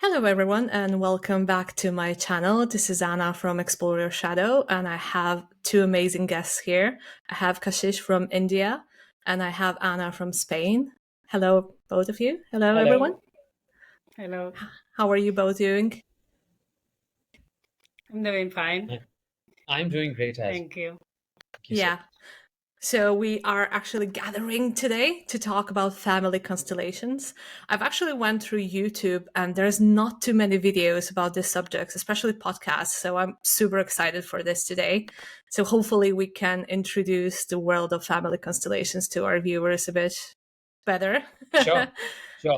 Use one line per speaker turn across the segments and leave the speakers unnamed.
Hello, everyone, and welcome back to my channel. This is Anna from Explore Your Shadow, and I have two amazing guests here. I have Kashish from India, and I have Anna from Spain. Hello, both of you. Hello, everyone.
Hello. Hello.
How are you both doing?
I'm doing fine.
Uh, I'm doing great as well.
Thank you.
Thank you so
Yeah. So we are actually gathering today to talk about family constellations. I've actually went through YouTube and there's not too many videos about this subject, especially podcasts. So I'm super excited for this today. So hopefully we can introduce the world of family constellations to our viewers a bit better.
much. Sure,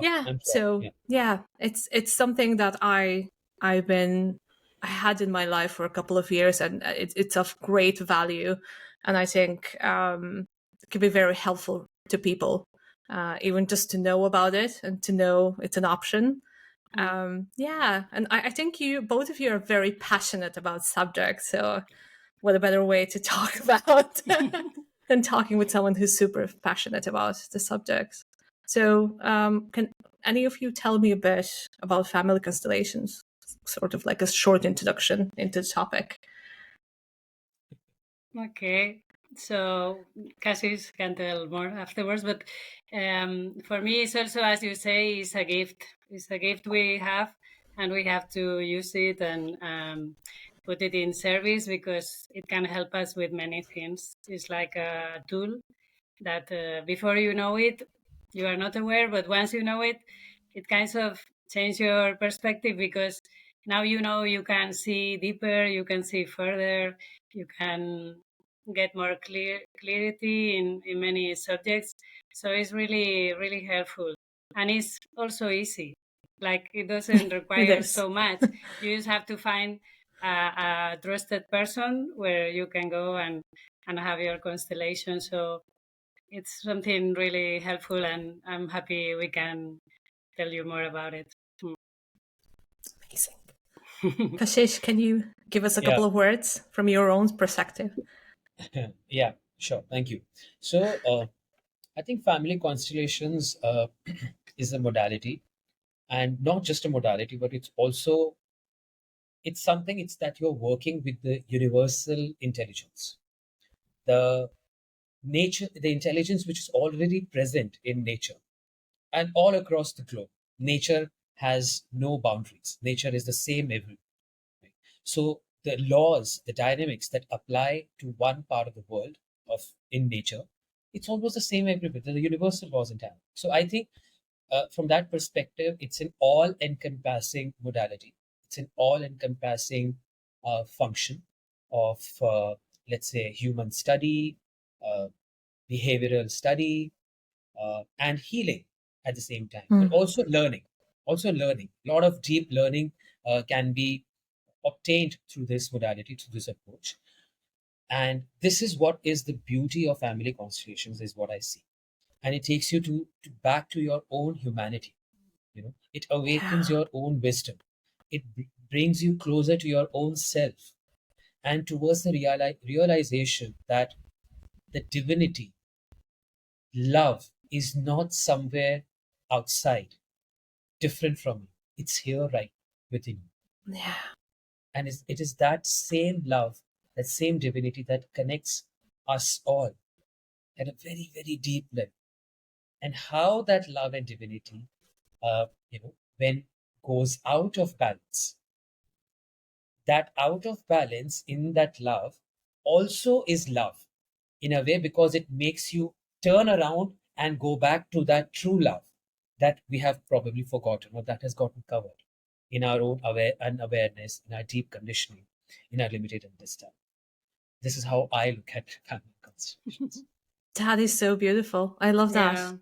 Yeah.
I'm sure.
So
Yeah.
yeah, it's something that I've been I had in my life for a couple of years, and it's of great value. And I think it can be very helpful to people, even just to know about it and to know it's an option.
Mm.
Yeah, and I think you both of you are very passionate about subjects. So what a better way to talk about than talking with someone who's super passionate about the subject. So, can any of you tell me a bit about family constellations? Sort of like a short introduction into the topic.
Okay. So Cassis can tell more afterwards, but for me, it's also, as you say, it's a gift. It's a gift we have, and we have to use it and put it in service because it can help us with many things. It's like a tool that before you know it, you are not aware, but once you know it, it kind of change your perspective because now you know you can see deeper, you can see further, you can get more clarity in many subjects. So it's really, really helpful. And it's also easy. Like it doesn't
It
require
is.
so much. You just have to find a trusted person where you can go and have your constellation. So it's something really helpful, and I'm happy we can tell you more about it.
Amazing. Kashish, can you give us a
Yeah.
couple of words from your own perspective?
Yeah, sure. Thank you. So, I think family constellations is a modality, and not just a modality, but it's something. It's that you're working with the universal intelligence, the nature, the intelligence which is already present in nature and all across the globe. Nature has no boundaries. Nature is the same everywhere. So the laws, the dynamics that apply to one part of the world of in nature, it's almost the same everywhere. The universal laws entirely. So I think from that perspective, it's an all-encompassing modality. It's an all-encompassing function of, let's say, human study, uh, behavioral study, and healing at the same time, but
Mm.
also learning. Also learning. A lot of deep learning can be obtained through this modality, through this approach. And this is what is the beauty of family constellations, is what I see. And it takes you to back to your own humanity. It awakens
Yeah.
your own wisdom. It brings you closer to your own self and towards the realization that the divinity, love, is not somewhere outside, different from you. It's here, right within you.
Yeah.
And it is that same love, that same divinity that connects us all at a very, very deep level. And how that love and divinity, when goes out of balance, that out of balance in that love also is love in a way, because it makes you turn around and go back to that true love that we have probably forgotten, or that has gotten covered in our own unawareness, in our deep conditioning, in our limited understanding. This is how I look at family constellations.
That is so beautiful. I love that.
Yeah,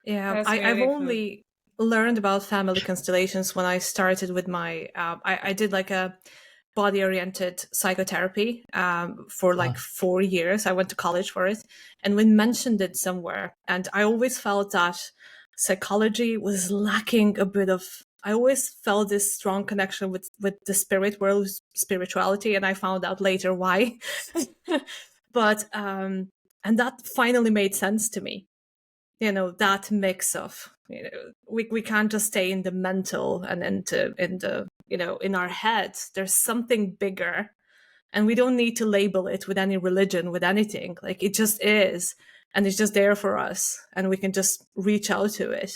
Yeah,
that's
I've
beautiful.
only learned about family constellations when I started with my. I did like a body oriented psychotherapy for like
Ah,
4 years. I went to college for it, and we mentioned it somewhere. And I always felt that psychology was lacking a bit of. I always felt this strong connection with the spirit world, spirituality, and I found out later why. But and that finally made sense to me, that mix of we can't just stay in the mental and in the in our heads. There's something bigger, and we don't need to label it with any religion, with anything. Like, it just is, and it's just there for us, and we can just reach out to it.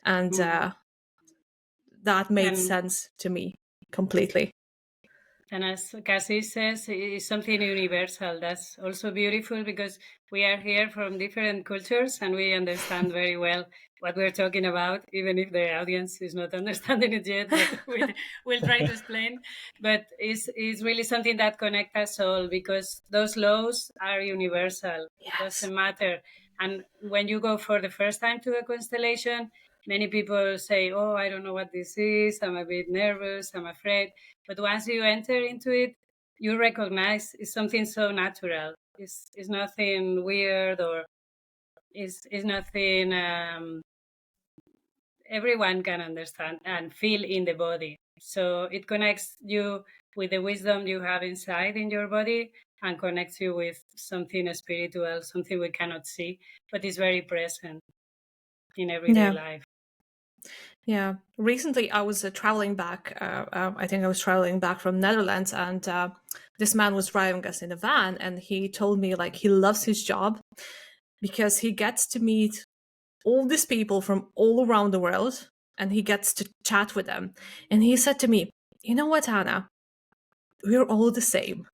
And
Mm.
that made
And
sense to me completely.
And as Cassie says, it's something universal. That's also beautiful because we are here from different cultures and we understand very well what we're talking about, even if the audience is not understanding it yet, but we'll try to explain. But it's really something that connects us all because those laws are universal. It
Yes.
doesn't matter. And when you go for the first time to a constellation, many people say, "Oh, I don't know what this is. I'm a bit nervous. I'm afraid." But once you enter into it, you recognize it's something so natural. It's nothing weird or it's nothing everyone can understand and feel in the body. So it connects you with the wisdom you have inside in your body and connects you with something spiritual, something we cannot see, but is very present in everyday
Yeah.
life.
Yeah. Recently, I was traveling back. I think I was traveling back from Netherlands, and this man was driving us in a van, and he told me like he loves his job because he gets to meet all these people from all around the world, and he gets to chat with them. And he said to me, "You know what, Anna? We're all the same.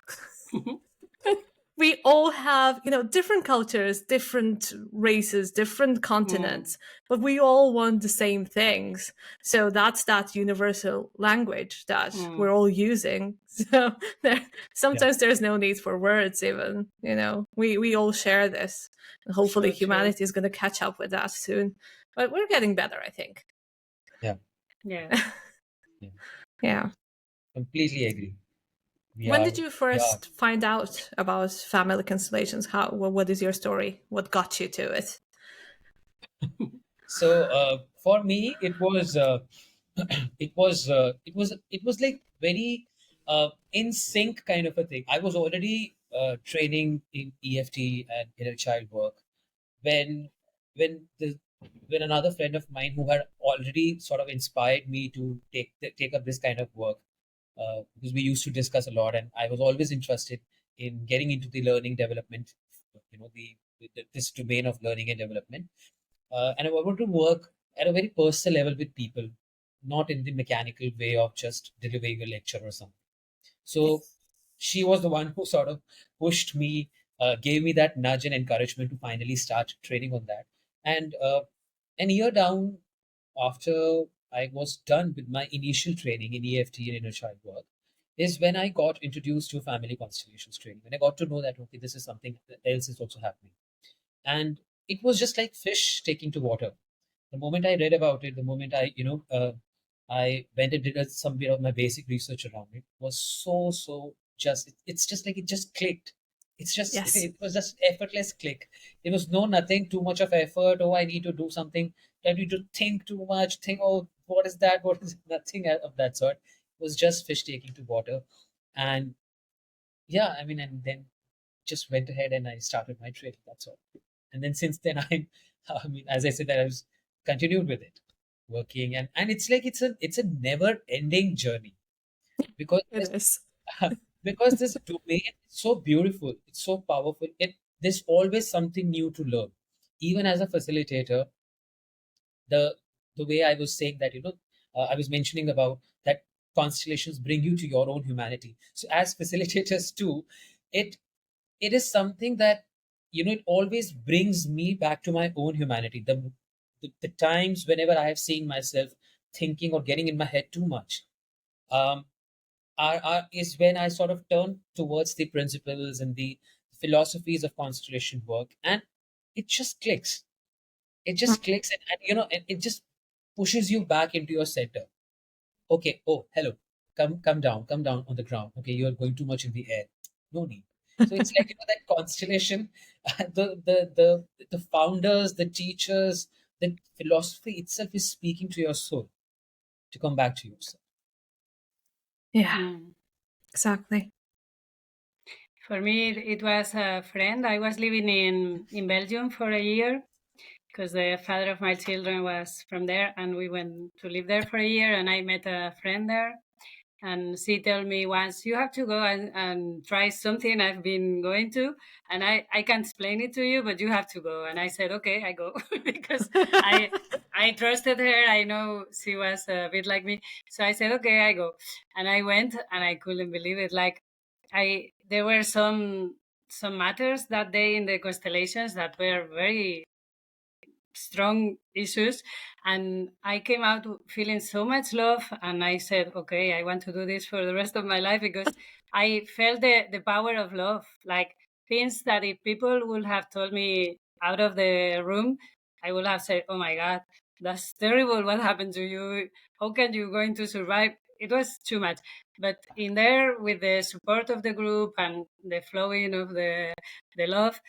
We all have, different cultures, different races, different
Mm,
continents, but we all want the same things. So that's that universal language that
mm,
we're all using." So there,
Yeah.
sometimes there's no need for words even, we all share this. And hopefully
so true.
humanity is going to catch up with that soon. But we're getting better, I think.
Yeah.
Yes.
Yeah.
Yeah.
Completely agree. We
When
are.
did you
We are.
first find out about family constellations? What is your story? What got you to it?
So for me, it was it was like very in sync kind of a thing. I was already training in EFT and inner child work when when the when another friend of mine who had already sort of inspired me to take up this kind of work, because we used to discuss a lot, and I was always interested in getting into the learning development, this domain of learning and development, and I wanted to work at a very personal level with people, not in the mechanical way of just delivering a lecture or something. So she was the one who sort of pushed me, gave me that nudge and encouragement to finally start training on that. And an year down, after I was done with my initial training in EFT and inner child work, is when I got introduced to family constellations training. When I got to know that, okay, this is something else is also happening. And it was just like fish taking to water. The moment I read about it, the moment I went and did some bit of my basic research around it, was so just, it's just like it just clicked. It's just,
Yes.
it was just effortless click. There was no nothing, too much of effort. Oh, I need to do something. I need to think too much. Think, oh, what is that? What is nothing of that sort. It was just fish taking to water. And yeah, I mean, and then just went ahead and I started my training. That's all. And then since then, I mean, as I said, that I was continued with it, working, and it's like it's a never-ending journey because
It is.
because this domain is so beautiful, it's so powerful. There's always something new to learn. Even as a facilitator, the the way I was saying that, I was mentioning about that constellations bring you to your own humanity. So as facilitators too, it it is something that it always brings me back to my own humanity. The times whenever I have seen myself thinking or getting in my head too much, um is when I sort of turn towards the principles and the philosophies of constellation work, and it just clicks. It just clicks, and it just pushes you back into your center. Okay, oh, hello. Come down on the ground. Okay, you're going too much in the air. No need. So it's like, that constellation, the founders, the teachers, the philosophy itself is speaking to your soul to come back to yourself.
Yeah,
Mm.
exactly.
For me, it was a friend. I was living in Belgium for a year, because the father of my children was from there, and we went to live there for a year, and I met a friend there, and she told me once, you have to go and try something I've been going to, and I can explain it to you, but you have to go. And I said, okay, I go, because I trusted her. I know she was a bit like me, so I said, okay, I go. And I went, and I couldn't believe it. Like, there were some matters that day in the constellations that were very strong issues, and I came out feeling so much love, and I said, okay, I want to do this for the rest of my life, because I felt the power of love, like things that if people would have told me out of the room, I would have said, oh my god, that's terrible, what happened to you, how can you going to survive? It was too much. But in there, with the support of the group and the flowing of the love,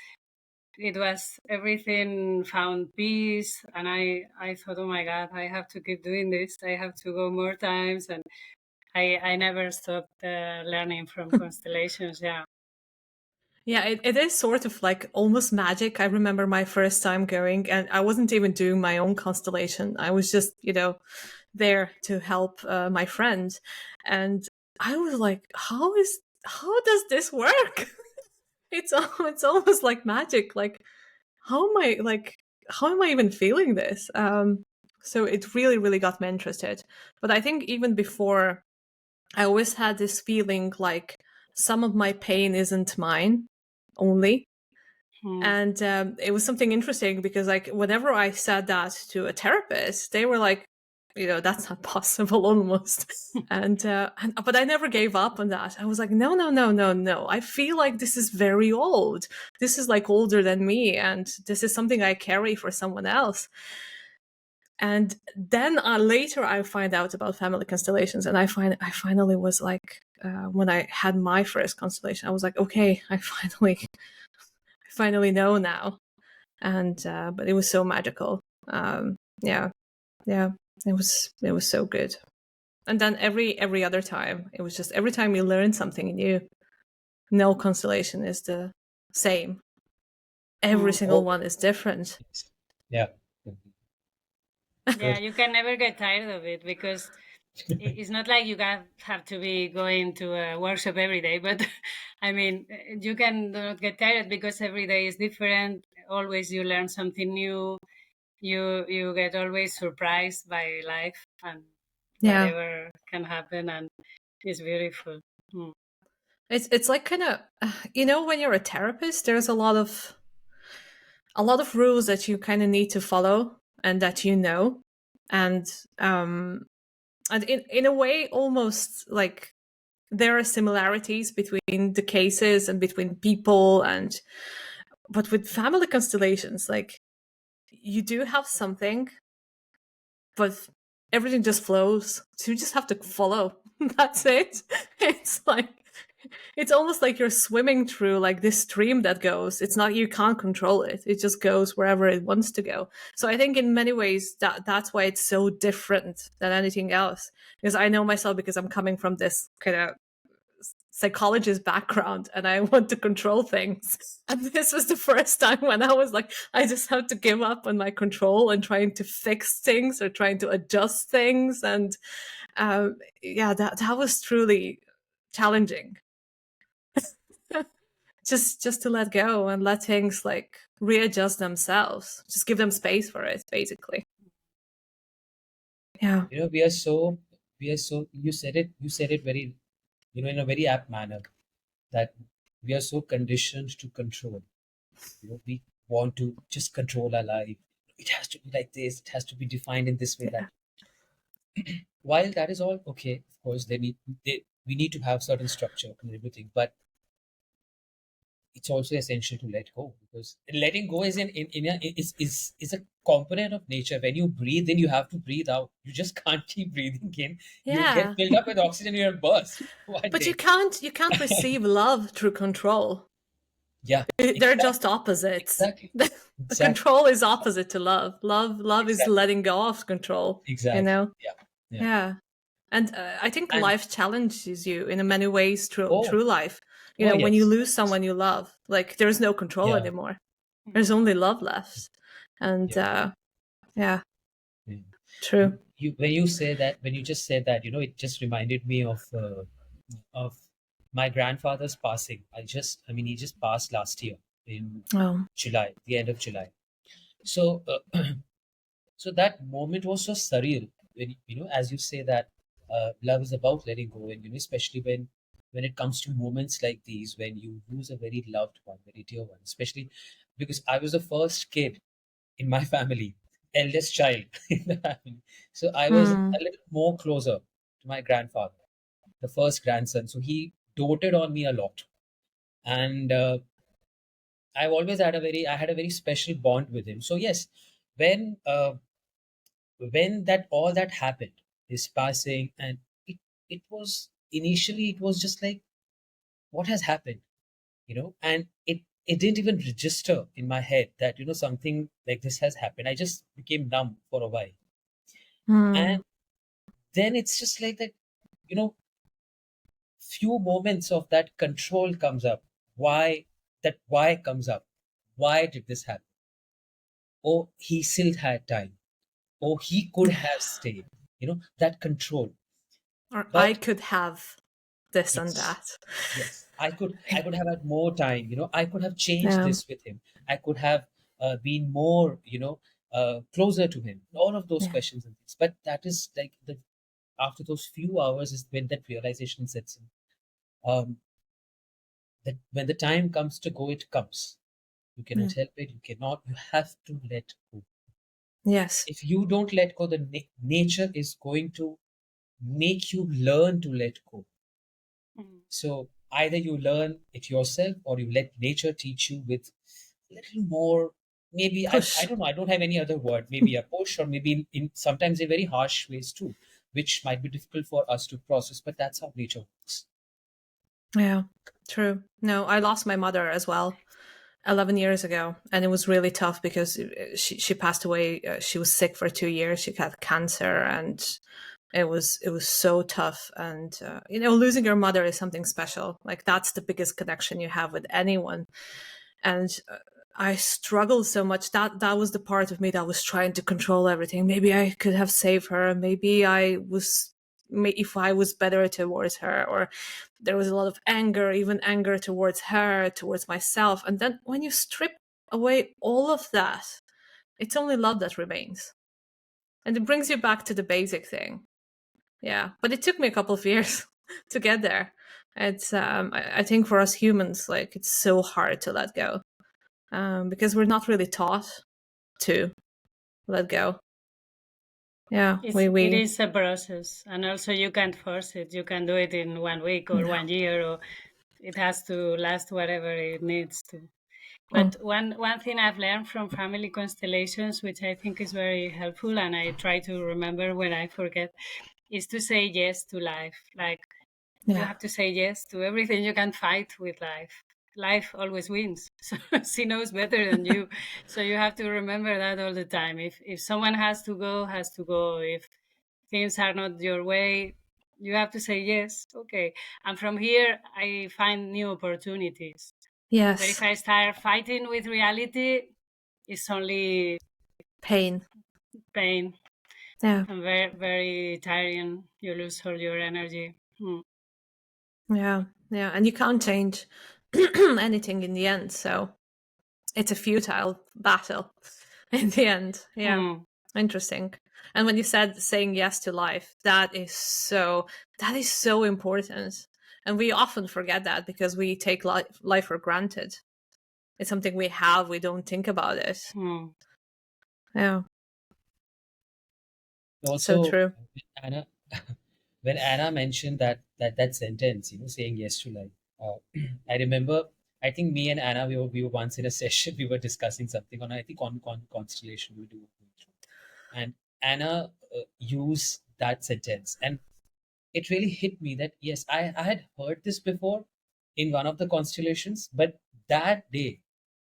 it was everything found peace, and I thought, oh my god, I have to keep doing this, I have to go more times, and I never stopped learning from constellations. Yeah.
Yeah, it is sort of like almost magic. I remember my first time going, and I wasn't even doing my own constellation. I was just, there to help my friend. And I was like, how does this work? It's almost like magic. Like, how am I even feeling this? So it really, really got me interested. But I think even before, I always had this feeling like some of my pain isn't mine only.
Hmm.
And it was something interesting because, like, whenever I said that to a therapist, they were like, that's not possible almost. But I never gave up on that. I was like, no, no, no, no, no. I feel like this is very old. This is like older than me. And this is something I carry for someone else. And then later I find out about family constellations, and I finally was like, when I had my first constellation, I was like, okay, I finally know now. And but it was so magical. Yeah, yeah, it was so good. And then every other time, it was just every time you learn something new. No constellation is the same. Every
Hmm.
single
Oh,
one is different.
yeah.
Yeah,
Good.
you can never get tired of it, because it's not like you have to be going to a workshop every day, but I mean, you can not get tired, because every day is different. Always you learn something new. You get always surprised by life and
Yeah,
whatever can happen, and it's beautiful. Mm.
it's like kind of when you're a therapist, there's a lot of rules that you kind of need to follow and that and um and in a way, almost like there are similarities between the cases and between people, and but with family constellations, like, you do have something, but everything just flows, so you just have to follow. That's it. It's almost like you're swimming through like this stream that goes. It's not, you can't control it, it just goes wherever it wants to go. So I think in many ways that's why it's so different than anything else, because I know myself, because I'm coming from this kind of psychologist background, and I want to control things. And this was the first time when I was like, I just have to give up on my control and trying to fix things or trying to adjust things. And yeah, that was truly challenging. Just to let go and let things like readjust themselves. Just give them space for it, basically. Yeah.
We are so, you said it very, in a very apt manner, that we are so conditioned to control. We want to just control our life. It has to be like this, it has to be defined in this way,
Yeah.
that while that is all okay, of course, we need to have certain structure and everything, but it's also essential to let go, because letting go is is a component of nature. When you breathe in, you have to breathe out. You just can't keep breathing in. You get
Yeah.
filled up with oxygen, you'll burst one
But you
day.
can't receive love through control.
Yeah,
They're
exactly,
just opposites.
exactly,
The
exactly,
control is opposite to love. Love is
exactly,
letting go of control, you
exactly.
know?
Yeah, yeah.
Yeah. And I think
And
life challenges you in many ways through
oh,
life.
oh
When you
yes,
lose someone you love, like, there's no control
yeah,
anymore. There's
Mm.
only love left. And
Yeah.
yeah,
Yeah.
true.
When you say that, when you just said that, it just reminded me of my grandfather's passing. I mean, he just passed last year in
Oh.
July, the end of July. So, so that moment was so surreal. When as you say that love is about letting go, and especially when it comes to moments like these, when you lose a very loved one, very dear one, especially because I was the first kid in my family, eldest child in the family. So I was a
Hmm.
little more closer to my grandfather, the first grandson. So he doted on me a lot, and I had a very special bond with him. So yes, when that all that happened, his passing, and it was initially it was just like, what has happened, and it didn't even register in my head that something like this has happened. I just became numb for a while.
Hmm.
And then it's just like that, you know, few moments of that control comes up. Why comes up? Why did this happen? Oh, he still had time. Oh, he could have stayed. That control.
Or I
But
could have this and
yes,
that.
yes, I could have had more time. I could have changed
Yeah.
this with him. I could have been more, closer to him. All of those
Yeah.
questions and things. But that is like after those few hours is when that realization sets in. Um, that when the time comes to go, it comes. You
Yeah.
cannot help it. You cannot. You have to let go.
Yes.
If you don't let go, the nature is going to make you learn to let go.
Mm.
So either you learn it yourself or you let nature teach you with a little more. Maybe I
Push.
don't know. I don't have any other word. Maybe a push, or maybe in sometimes in very harsh ways too, which might be difficult for us to process. But that's how nature works.
Yeah. True. No, I lost my mother as well 11 years ago, and it was really tough because she passed away. She was sick for 2 years. She had cancer, and it was so tough. And losing your mother is something special. Like, that's the biggest connection you have with anyone. And I struggled so much. That was the part of me that was trying to control everything. Maybe I could have saved her. Maybe if I was better towards her, or there was a lot of anger, even anger towards her, towards myself. And then when you strip away all of that, it's only love that remains. And it brings you back to the basic thing. Yeah. But it took me a couple of years to get there. It's I think for us humans, like, it's so hard to let go. Because we're not really taught to let go. Yeah,
It
we
is a process, and also you can't force it. You can do it in 1 week or
no.
1 year, or it has to last whatever it needs to.
Mm,
But one thing I've learned from family constellations, which I think is very helpful, and I try to remember when I forget, is to say yes to life. Like, you
yeah.
have to say yes to everything. You can fight with life. Life always wins. So she knows better than you. So you have to remember that all the time. If someone has to go, has to go. If things are not your way, you have to say yes. Okay. And from here I find new opportunities. But if
Yes.
I start fighting with reality, it's only
Pain.
pain
Yeah.
and very, very tiring. You lose all your energy. Hmm.
Yeah. Yeah. And you can't change anything in the end. So it's a futile battle in the end. Yeah.
Hmm.
Interesting. And when you said saying yes to life, that is so important. And we often forget that because we take life for granted. It's something we have, we don't think about it.
Hmm.
Yeah. So
Also,
true.
Anna, when Anna mentioned that sentence, saying yes to life, I remember. I think me and Anna, we were once in a session. We were discussing something on, I think, on constellation we do, and Anna used that sentence, and it really hit me that yes, I had heard this before in one of the constellations, but that day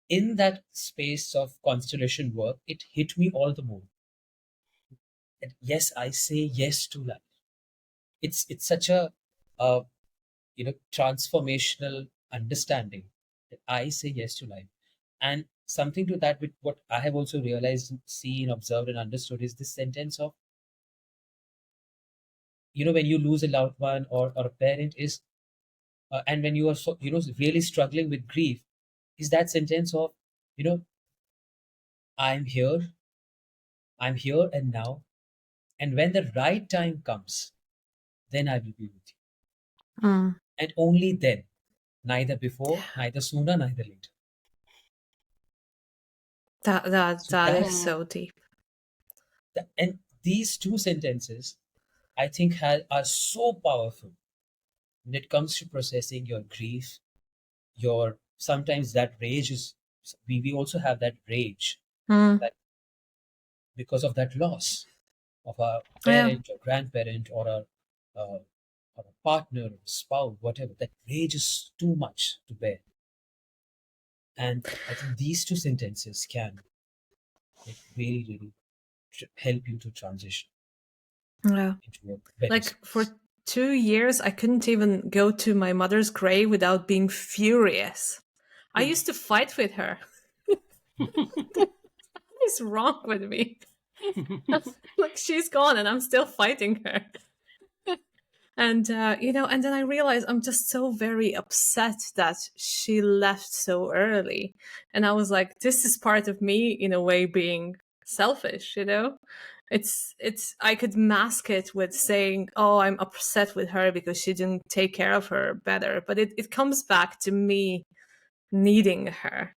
in that space of constellation work, it hit me all the more. That yes, I say yes to life. It's such a uh, transformational understanding that I say yes to life. And something to that with what I have also realized, seen, observed, and understood is this sentence of, when you lose a loved one or a parent is, and when you are so, really struggling with grief, is that sentence of, you know, I'm here, I'm here and now, and when the right time comes, then I will be with you.
Mm.
And only then, neither before, neither sooner, neither later. So
That is
that's,
Hmm.
so deep.
and these two sentences, I think, are so powerful when it comes to processing your grief, your sometimes that rage is, we also have that rage
Mm.
that because of that loss of a
Yeah,
parent or grandparent uh, or a partner or spouse, whatever, that rage is too much to bear. And I think these two sentences can, like, really, really help you to transition
yeah.
into a better
Like for
space.
2 years, I couldn't even go to my mother's grave without being furious. I
Hmm.
used to fight with her. What is wrong with me? Like she's gone and I'm still fighting her. And and then I realized I'm just so very upset that she left so early. And I was like, this is part of me in a way being selfish, it's I could mask it with saying, oh, I'm upset with her because she didn't take care of her better, but it comes back to me needing her.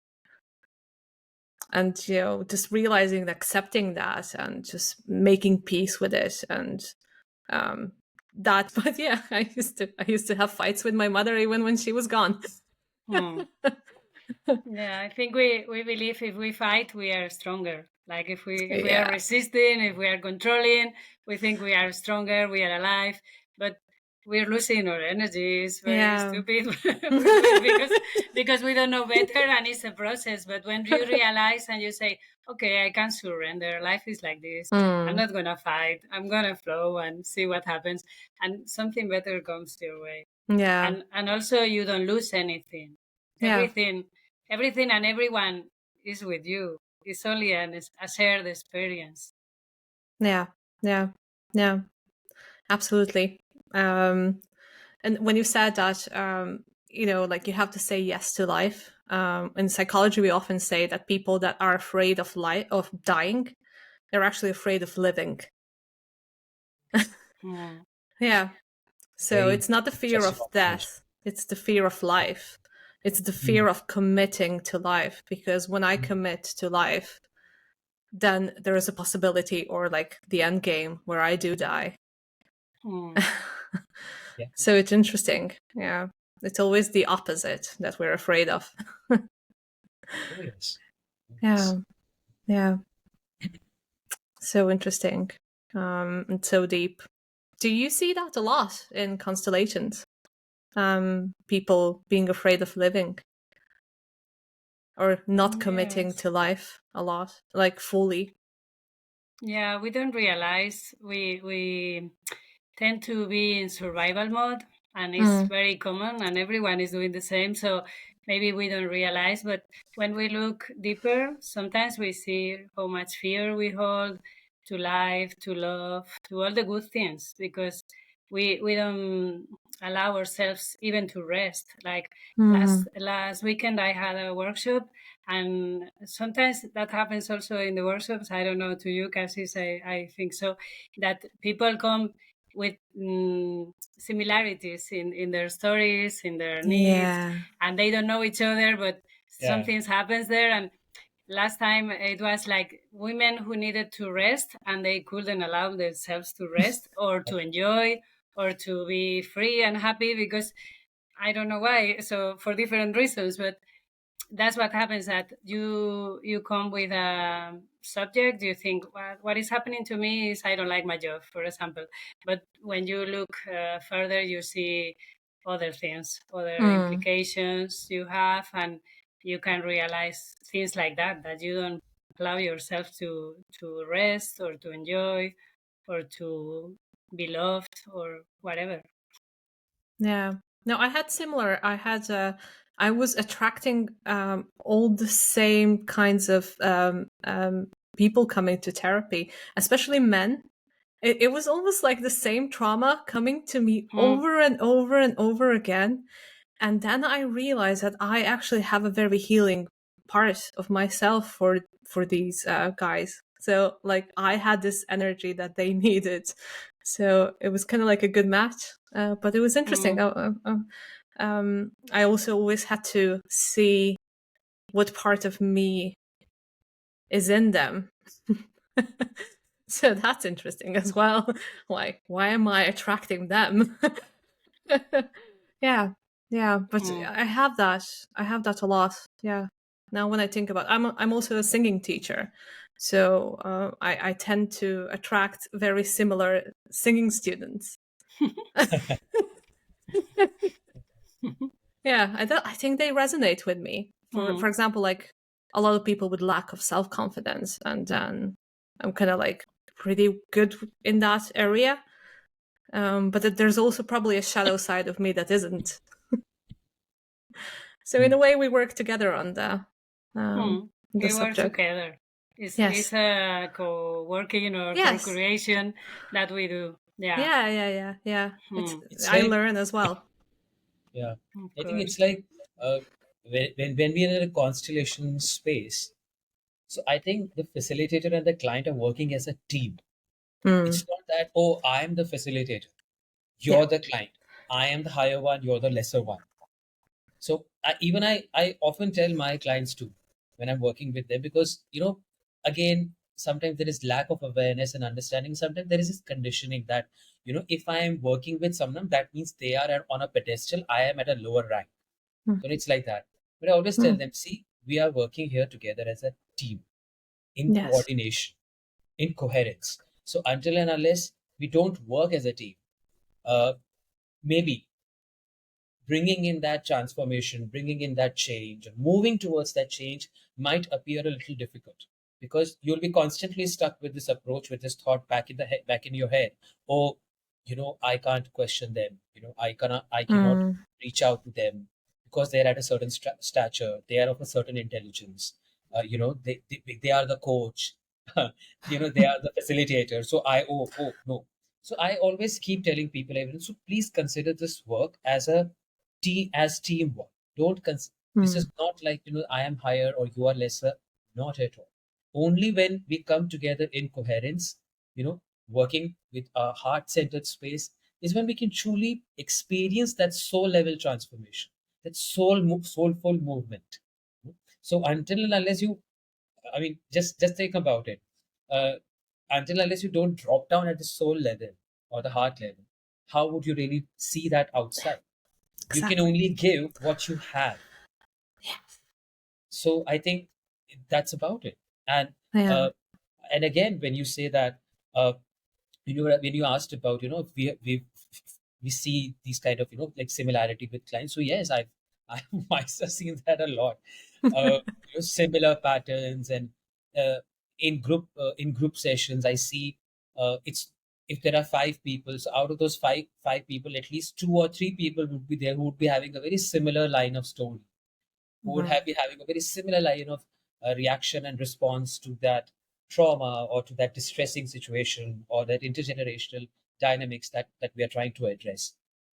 And just realizing and accepting that and just making peace with it. And um that but yeah, I used to have fights with my mother even when she was gone.
Hmm. Yeah, I think we believe if we fight, we are stronger. Like if we are
Yeah,
resisting, if we are controlling, we think we are stronger, we are alive, but we're losing our energy. It's very
yeah.
stupid because we don't know better, and it's a process. But when you realize and you say, "Okay, I can surrender. Life is like this. I'm
Mm,
not gonna fight. I'm gonna flow and see what happens," and something better comes your way.
yeah,
And also you don't lose anything.
yeah,
Everything and everyone is with you. It's only a shared experience.
yeah, yeah, yeah, absolutely. And when you said that, like you have to say yes to life. In psychology, we often say that people that are afraid of life of dying, they're actually afraid of living.
Hmm.
Yeah. So
Very
it's not the fear
interesting
of
observation.
death, it's the fear of life. It's the
Mm.
fear of committing to life. Because when I
Mm.
commit to life, then there is a possibility, or like the end game, where I do die.
Hmm.
Yeah.
So it's interesting. Yeah. It's always the opposite that we're afraid of.
Oh yes. Oh, yes.
Yeah. Yeah. So interesting. And so deep. Do you see that a lot in constellations? People being afraid of living or not committing
Yes.
to life a lot, like fully.
Yeah, we don't realize we tend to be in survival mode, and it's
Mm,
very common and everyone is doing the same, so maybe we don't realize, but when we look deeper, sometimes we see how much fear we hold to life, to love, to all the good things, because we don't allow ourselves even to rest. Like
mm,
last weekend I had a workshop, and sometimes that happens also in the workshops. I don't know to you, Cassis, I think so, that people come with similarities in their stories, in their needs,
yeah.
and they don't know each other, but
Yeah.
something happens there. And last time it was like women who needed to rest and they couldn't allow themselves to rest or to enjoy or to be free and happy, because I don't know why. So for different reasons, but that's what happens, that you come with a subject, you think what is happening to me is I don't like my job, for example, but when you look further, you see other things, other
Mm,
implications you have, and you can realize things like that you don't allow yourself to rest or to enjoy or to be loved or whatever.
yeah. No, I had similar. I had I was attracting all the same kinds of people coming to therapy, especially men. It was almost like the same trauma coming to me
Mm.
over and over and over again. And then I realized that I actually have a very healing part of myself for these guys. So like I had this energy that they needed. So it was kind of like a good match. But it was interesting.
Mm.
I also always had to see what part of me is in them. So that's interesting as well. Like, why am I attracting them? Yeah, yeah, but
Mm.
I have that a lot. Yeah. Now when I think about, I'm also a singing teacher, so I tend to attract very similar singing students. Yeah, I think they resonate with me. For
Mm.
example, like a lot of people with lack of self confidence, and then I'm kind of like pretty good in that area. But there's also probably a shadow side of me that isn't. So in
Mm.
a way, we work together
Mm.
on the
We work
subject.
together.
Yes,
It's a co-working or
yes,
co-creation that we do. Yeah.
yeah. It's
Mm.
It's
I
like,
learn as well.
yeah,
Of
I think
course.
it's like uh, when we are in a constellation space. So I think the facilitator and the client are working as a team.
Mm,
It's not that, oh, I'm the facilitator,
yeah.
you're the client, I am the higher one, you're the lesser one. So I often tell my clients too when I'm working with them, because again, sometimes there is lack of awareness and understanding. Sometimes there is this conditioning that if I am working with someone, that means they are on a pedestal, I am at a lower rank.
Mm,
So it's like that. But I always tell
mm,
them, see, we are working here together as a team, in
yes.
coordination, in coherence. So until and unless we don't work as a team, uh, maybe bringing in that transformation, bringing in that change, moving towards that change might appear a little difficult, because you'll be constantly stuck with this approach, with this thought back in the head, back in your head. Oh, I can't question them. I cannot
Mm,
reach out to them because they're at a certain stature. They are of a certain intelligence. They are the coach. They are the facilitator. So oh no. So I always keep telling people, even so, please consider this work as a as teamwork. Don't This
mm,
is not like I am higher or you are lesser. Not at all. Only when we come together in coherence, working with a heart-centered space, is when we can truly experience that soul level transformation, that soulful movement. So until and unless you, I mean, just think about it. Uh, until unless you don't drop down at the soul level or the heart level, how would you really see that outside? You can
exactly.
only give what you have. So I think that's about it. And
Yeah.
uh, and again, when you say that, when you asked about, if we see these kind of, like similarity with clients. So yes, I myself seen that a lot. uh, Similar patterns. And uh, in group sessions, I see, it's if there are five people, so out of those five people, at least two or three people would be there who would be having a very similar line of story, who would
Mhm.
be having a very similar line of reaction and response to that trauma, or to that distressing situation, or that intergenerational dynamics that we are trying to address.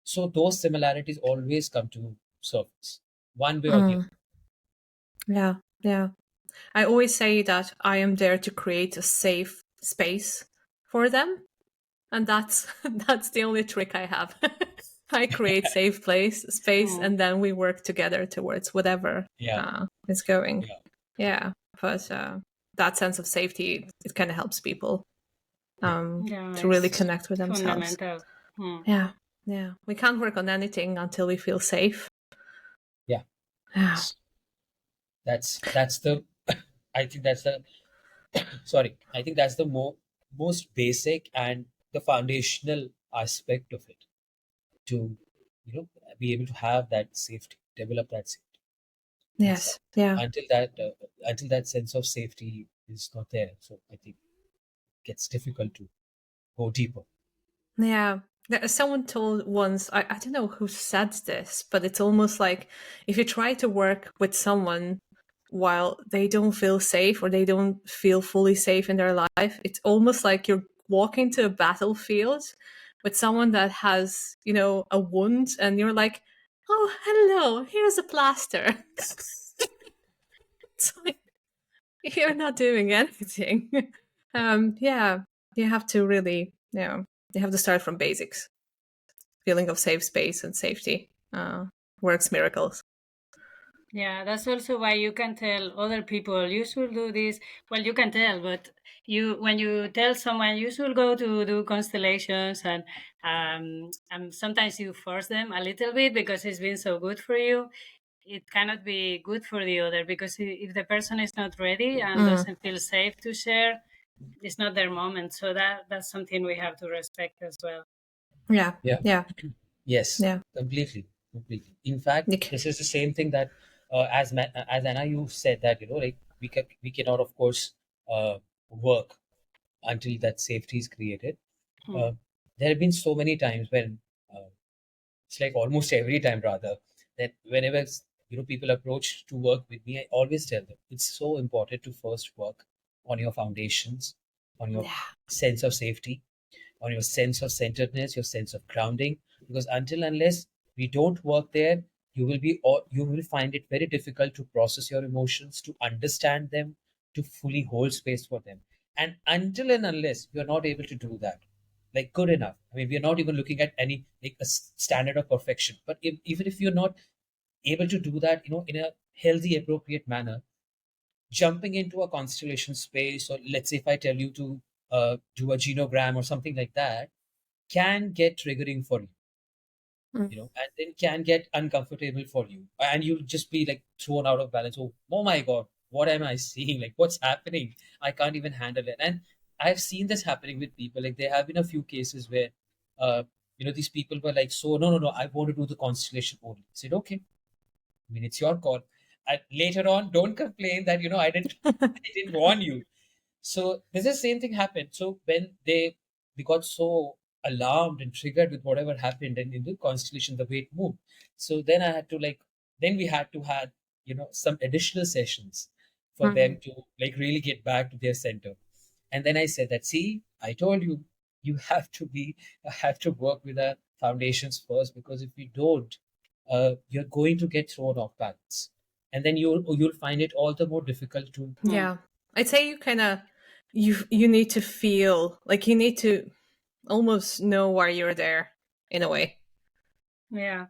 So those similarities always come to surface, one way or the other.
Mm, yeah, yeah. I always say that I am there to create a safe space for them, and that's that's the only trick I have. I create safe space,
Mm.
and then we work together towards whatever
Yeah,
is going.
yeah,
Yeah, but that sense of safety, it kind of helps people
Yeah,
to really
it's
connect with themselves.
fundamental. Mm.
Yeah, yeah. We can't work on anything until we feel safe.
yeah.
Yeah.
That's the I think that's the sorry, I think that's the most basic and the foundational aspect of it, to be able to have that safety, develop that safety inside.
Yes. Yeah.
Until that sense of safety is not there, so I think it gets difficult to go deeper.
Yeah. Someone told once, I don't know who said this, but it's almost like if you try to work with someone while they don't feel safe or they don't feel fully safe in their life, it's almost like you're walking to a battlefield with someone that has, a wound, and you're like, oh, hello, here's a plaster. It's like, you're not doing anything. Yeah, you have to really, you have to start from basics. Feeling of safe space and safety works miracles.
Yeah, that's also why you can tell other people you should do this. Well, you can tell, but you when you tell someone you should go to do constellations, and sometimes you force them a little bit because it's been so good for you. It cannot be good for the other because if the person is not ready and
Mm,
doesn't feel safe to share, it's not their moment. So that's something we have to respect as well.
yeah,
Yeah.
yeah,
Yes,
yeah.
completely, completely. In fact,
Nick.
this is the same thing that as Anna, you said that like we cannot, of course, work until that safety is created.
Hmm.
Uh, there have been so many times when it's like almost every time rather that whenever people approach to work with me, I always tell them it's so important to first work on your foundations, on your
Yeah.
sense of safety, on your sense of centeredness, your sense of grounding. Because until unless we don't work there, you will find it very difficult to process your emotions, to understand them, to fully hold space for them. And until and unless you're not able to do that, like good enough. I mean, we're not even looking at any like standard of perfection. But even if you're not able to do that, in a healthy, appropriate manner, jumping into a constellation space, or let's say if I tell you to do a genogram or something like that, can get triggering for you,
Mm.
and then can get uncomfortable for you, and you'll just be like thrown out of balance. Oh my God, what am I seeing? Like, what's happening? I can't even handle it. And I've seen this happening with people. Like, there have been a few cases where, these people were like, so no, I want to do the constellation only. I said, okay, I mean, it's your call. And later on, don't complain that I didn't warn you. So there's the same thing happened. So when they got so alarmed and triggered with whatever happened and in the constellation, the way it moved. So then I had to then we had to have, some additional sessions for them
Mm.
to like really get back to their center. And then I said that, see, I told you, you have to work with our foundations first, because if you don't, you're going to get thrown off balance. And then you'll find it all the more difficult to.
Hmm.
Yeah. I'd say you kind of you need to feel like you need to almost know why you're there in a way.
Yeah.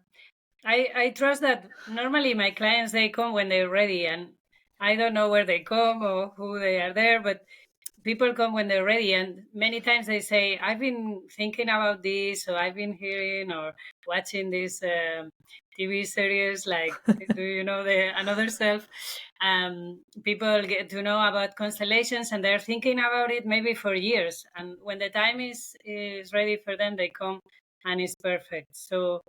I trust that normally my clients they come when they're ready, and I don't know where they come or who they are there, but people come when they're ready, and many times they say I've been thinking about this, or I've been hearing or watching this TV series like do you know the Another Self. People get to know about constellations and they're thinking about it maybe for years, and when the time is ready for them they come and it's perfect. So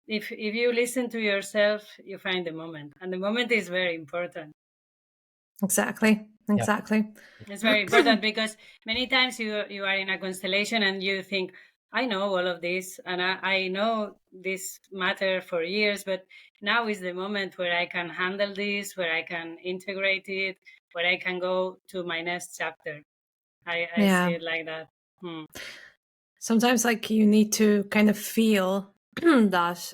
if you listen to yourself, you find the moment, and the moment is very important.
Exactly.
Yeah.
Exactly.
It's very important because many times you are in a constellation and you think, I know all of this and I know this matter for years, but now is the moment where I can handle this, where I can integrate it, where I can go to my next chapter. I see
Yeah.
it like that. Hmm.
Sometimes like you need to kind of feel that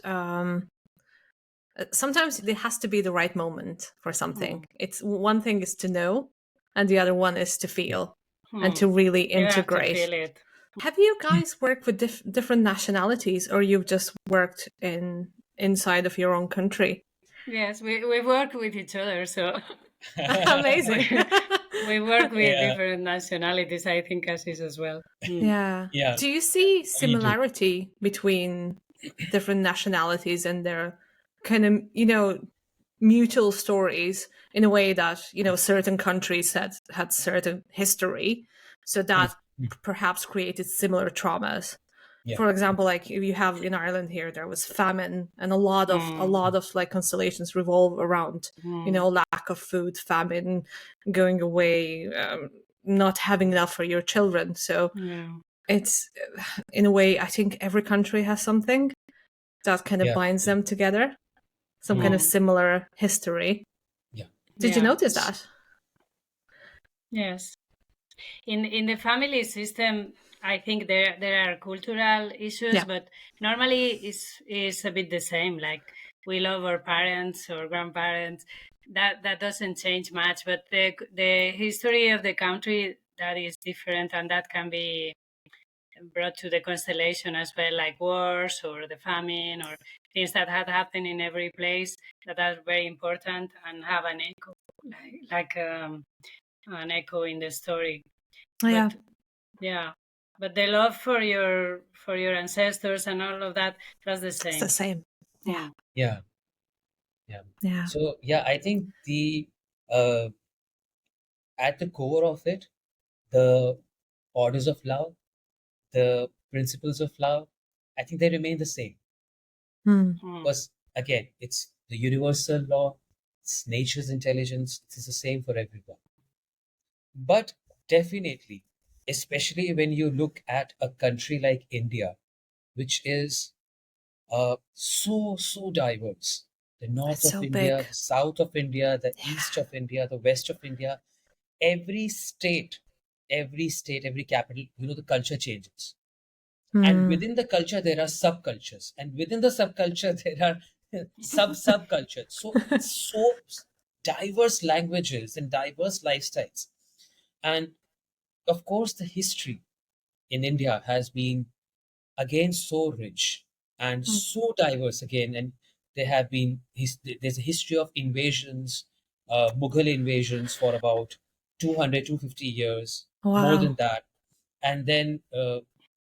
sometimes it has to be the right moment for something.
Hmm.
It's one thing is to know, and the other one is to feel and
Hmm.
to really
You have to
integrate.
feel it.
Have you guys worked with different nationalities, or you've just worked in inside of your own country?
Yes, we work with each other, so
Amazing.
we, we work with
Yeah,
different nationalities. I think Cassis as well. Hmm.
Yeah.
yeah,
Do you see
we do.
similarity between different nationalities and their kind of, mutual stories in a way that, certain countries had certain history, so
Mm,
that
mm,
perhaps created similar traumas?
yeah,
For example, like if you have in Ireland here, there was famine, and a lot of like constellations revolve around,
Hmm.
lack of food, famine, going away, not having enough for your children. So
Yeah.
it's in a way, I think every country has something that kind of
Yeah,
binds
yeah,
them together, some kind
mm,
of similar history.
yeah.
Did you
Yeah.
notice that?
Yes. In the family system, I think there are cultural issues,
Yeah.
but normally is a bit the same. Like we love our parents or grandparents. That doesn't change much, but the history of the country, that is different, and that can be brought to the constellation as well, like wars or the famine or things that had happened in every place that are very important and have an echo, like an echo in the story.
Oh, yeah.
But yeah, but the love for your ancestors and all of that, that's the
It's the
same.
same. Yeah.
Hmm.
Yeah, yeah.
Yeah.
So yeah, I think the uh, at the core of it, the orders of love, the principles of love, I think they remain the same.
Hmm.
Hmm.
Because again, it's the universal law, it's nature's intelligence, it's the same for everyone. But definitely, especially when you look at a country like India, which is so diverse. The north
It's
of
so
India,
big.
the south of India, the east
Yeah.
of India, the west of India, every state, every capital, the culture changes. And
Hmm.
within the culture, there are subcultures. And within the subculture, there are subcultures. So it's so diverse languages and diverse lifestyles. And of course, the history in India has been again so rich and
Hmm.
so diverse again. And there have been there's a history of invasions, Mughal invasions for about 200, 250 years, more than
Wow.
that. And then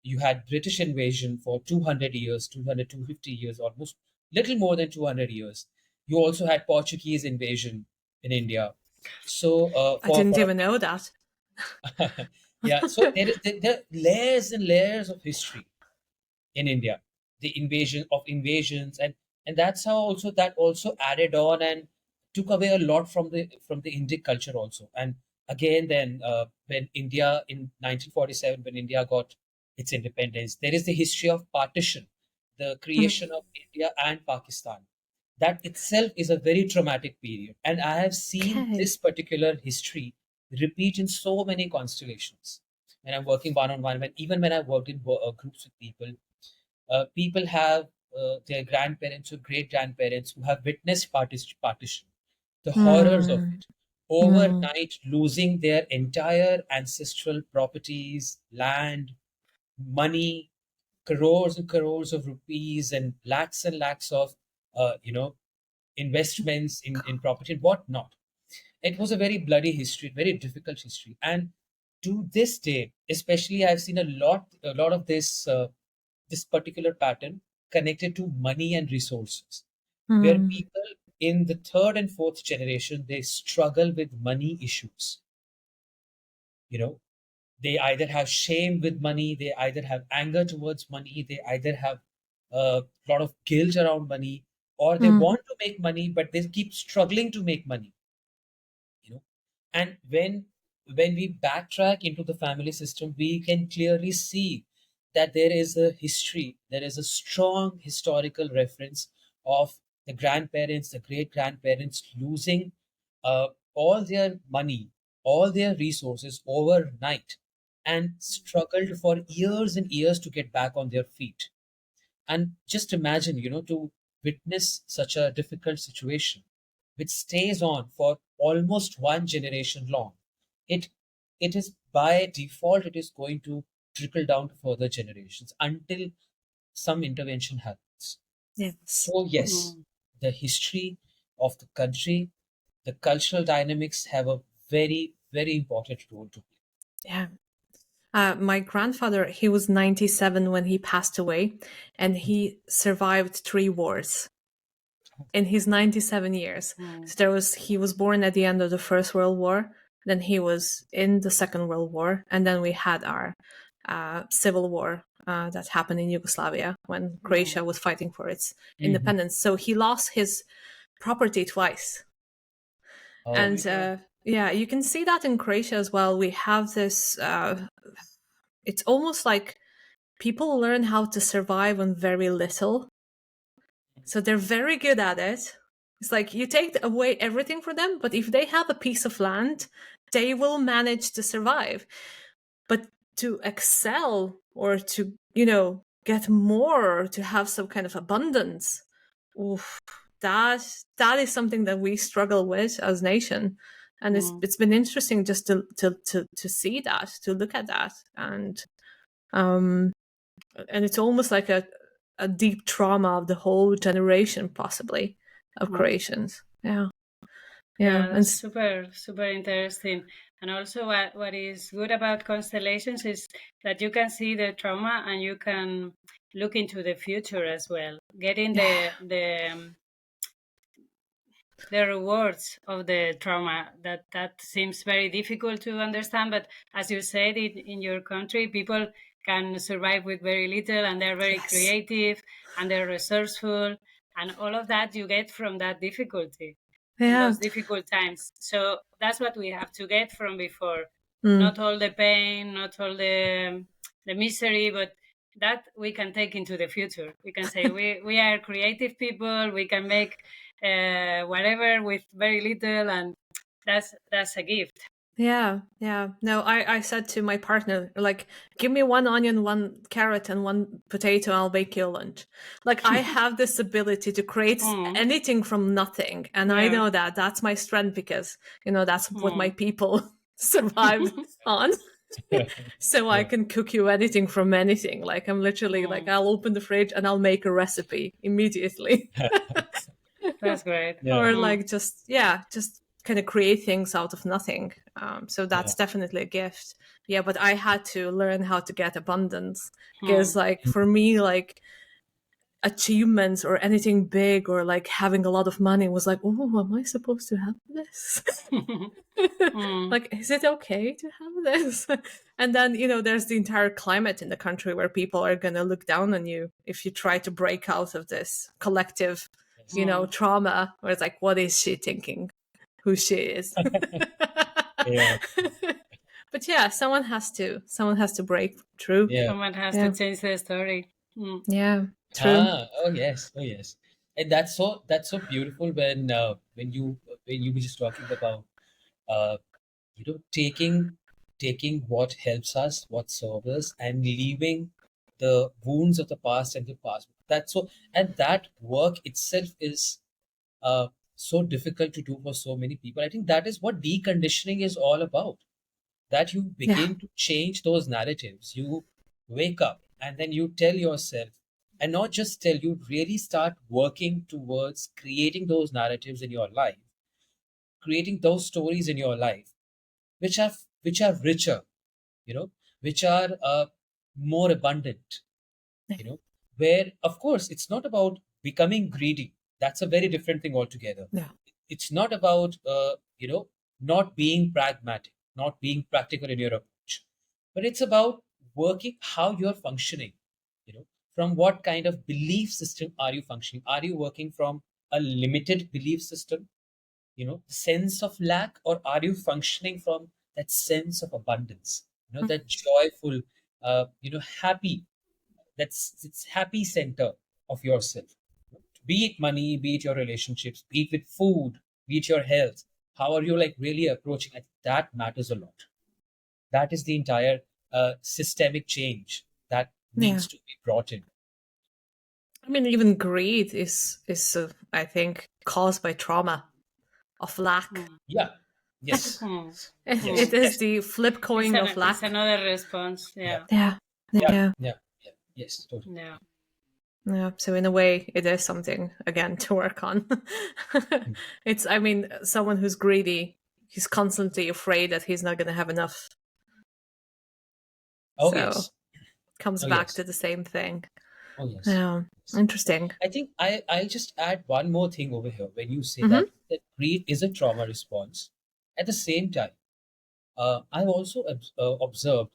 you had British invasion for 200 years, 200, 250 years, almost little more than 200 years. You also had Portuguese invasion in India. So
I
for
didn't
for
even know that.
yeah, so there are layers and layers of history in India, the invasion of invasions, and that's how also that also added on and took away a lot from the Indic culture also. And again, then when India in 1947, when India got its independence, there is the history of partition, the creation
Hmm.
of India and Pakistan. That itself is a very traumatic period, and I have seen
Okay.
this particular history repeat in so many constellations. When I'm working one on one, when even when I worked in groups with people, people have their grandparents or great grandparents who have witnessed partition, the horrors of
Hmm.
it,
Hmm.
overnight losing their entire ancestral properties, land, money, crores and crores of rupees, and lakhs of investments in property and whatnot. It was a very bloody history, very difficult history, and to this day, especially, I've seen a lot of this particular pattern connected to money and resources, where
Hmm.
people in the third and fourth generation they struggle with money issues. You know, they either have shame with money, they either have anger towards money, they either have a lot of guilt around money, or they
Hmm.
want to make money but they keep struggling to make money. you know and when we backtrack into the family system, we can clearly see that there is a history, there is a strong historical reference of the grandparents, the great grandparents losing all their money, all their resources overnight, and struggled for years and years to get back on their feet. And just imagine, to witness such a difficult situation, which stays on for almost one generation long. It it is by default, it is going to trickle down to further generations until some intervention happens.
Yes.
So yes,
Hmm.
the history of the country, the cultural dynamics have a very, very important role to play.
Yeah. My grandfather, he was 97 when he passed away, and he survived 3 wars in his 97 years.
Hmm.
So he was born at the end of the First World War, then he was in the Second World War, and then we had our civil war that happened in Yugoslavia when
Hmm.
Croatia was fighting for its
Mhm.
independence. So he lost his property twice.
Oh
Oh,
my
And
God.
yeah, you can see that in Croatia as well. We have this it's almost like people learn how to survive on very little. So they're very good at it. It's like you take away everything from them, but if they have a piece of land, they will manage to survive. But to excel or to, get more, to have some kind of abundance, oof, that is something that we struggle with as nation. And it's been interesting just to see that, to look at that. Um and it's almost like a deep trauma of the whole generation, possibly, of
Mm.
Croatians. Yeah. Yeah.
Yeah,
And
that's super, super interesting. And also, what is good about constellations is that you can see the trauma and you can look into the future as well, getting the rewards of the trauma. That seems very difficult to understand, but as you said, in your country, people can survive with very little, and they're very
yes.
creative and they're resourceful, and all of that you get from that difficulty, from
Yeah.
those difficult times. So that's what we have to get from before.
Mm.
Not all the pain, not all the misery, but that we can take into the future. We can say we are creative people. We can make whatever with very little, and that's a gift.
Yeah, yeah. No, I said to my partner, like, give me one onion, one carrot, and one potato, I'll bake you lunch. Like, I have this ability to create
Mm,
anything from nothing. And I
yeah.
know that that's my strength because, that's what my
Mm.
people survived on. So I
Yeah.
can cook you anything from anything. Like, I'm literally like,
Mm.
I'll open the fridge and I'll make a recipe immediately.
That's great.
Yeah.
Or
Mm.
like just kind of create things out of nothing. So
Yeah.
that's definitely a gift. Yeah, but I had to learn how to get abundance because,
Mm.
like, for me, like, achievements or anything big or like having a lot of money was like, oh, am I supposed to have this?
Mm.
Like, is it okay to have this? And then, there's the entire climate in the country where people are going to look down on you if you try to break out of this collective,
Yes.
Mm.
trauma, where it's like, what is she thinking? Who she is?
Yeah.
But yeah, someone has to break through.
Yeah.
Someone has to
Yeah.
change the story. Mm.
Yeah. True.
Ah, oh yes, oh yes. And that's so beautiful when you were just talking about uh taking what helps us, what serves us, and leaving the wounds of the past and the past. That's so, and that work itself is uh so difficult to do for so many people. I think that is what deconditioning is all about, that you
Yeah.
begin to change those narratives. You wake up and then you tell yourself, and not just tell, you really start working towards creating those narratives in your life, creating those stories in your life, which are richer, you know, which are more abundant, you know, where of course it's not about becoming greedy. That's a very different thing altogether.
Yeah.
It's not about not being pragmatic, not being practical in your approach, but it's about working how you're functioning, you know, from what kind of belief system are you functioning. Are you working from a limited belief system, sense of lack, or are you functioning from that sense of abundance, that joyful, happy, that's it's happy center of yourself, be it money, be it your relationships, be it with food, be it your health. How are you like really approaching it? That matters a lot. That is the entire systemic change that
Yeah.
needs to be brought in.
I mean, even greed is I think caused by trauma of lack.
Mm.
Yeah. Yes.
Mm.
It
Mm.
Yes.
is the flip coin of
It's
lack.
another response.
Yeah.
Yeah.
Yeah.
Yeah.
Yeah.
Yeah. Yeah. Yes. Totally.
Yeah.
Yeah. So in a way, it is something again to work on.
Mm.
I mean, someone who's greedy, he's constantly afraid that he's not going to have enough.
Oh
So
yes.
comes
Oh
back
yes.
to the same thing.
Oh yes.
Yeah.
Yes.
Interesting.
I think I just add one more thing over here when you say
Mm-hmm.
that grief is a trauma response. At the same time, I've also observed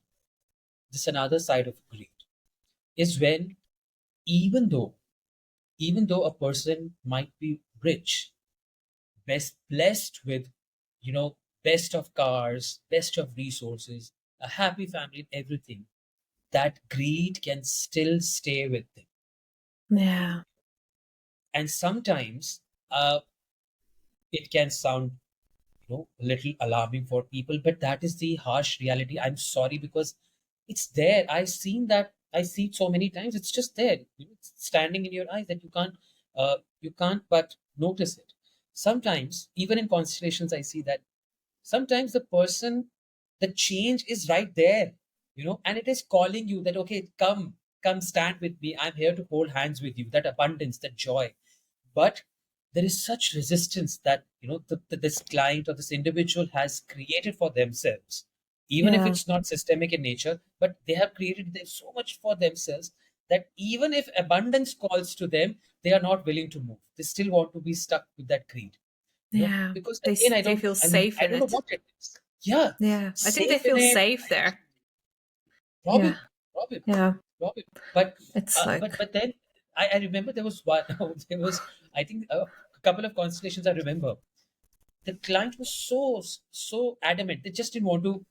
this another side of grief is when, even though a person might be rich, best blessed with, best of cars, best of resources, a happy family, everything, that greed can still stay with them.
Yeah.
And sometimes it can sound, a little alarming for people, but that is the harsh reality. I'm sorry, because it's there. I've seen that. I see it so many times. It's just there. It's standing in your eyes that you can't but notice it. Sometimes, even in constellations, I see that sometimes the change is right there, and it is calling you that, okay, come stand with me. I'm here to hold hands with you. That abundance, that joy. But there is such resistance that, this client or this individual has created for themselves, even if
Yeah.
it's not systemic in nature, but they have created so much for themselves that even if abundance calls to them, they are not willing to move. They still want to be stuck with that greed,
Yeah.
because
They
again,
they feel
I mean,
safe
I
in
don't know
it.
what it is. Yeah,
Yeah. I think they
safe in
feel
it.
safe there. Yeah.
Robin, Robin,
Yeah.
Robin. But
It's like,
then I remember there was one. There was, I think, a couple of constellations I remember. The client was so adamant. They just didn't want to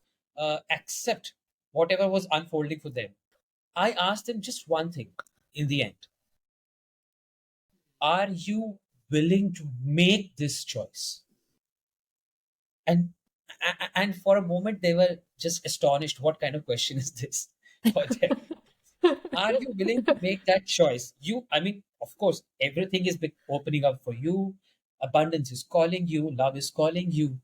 accept whatever was unfolding for them. I asked them just one thing in the end: are you willing to make this choice? And and for a moment they were just astonished. What kind of question is this for them? Are you willing to make that choice? I mean, of course, everything is opening up for you. Abundance is calling you, love is calling you.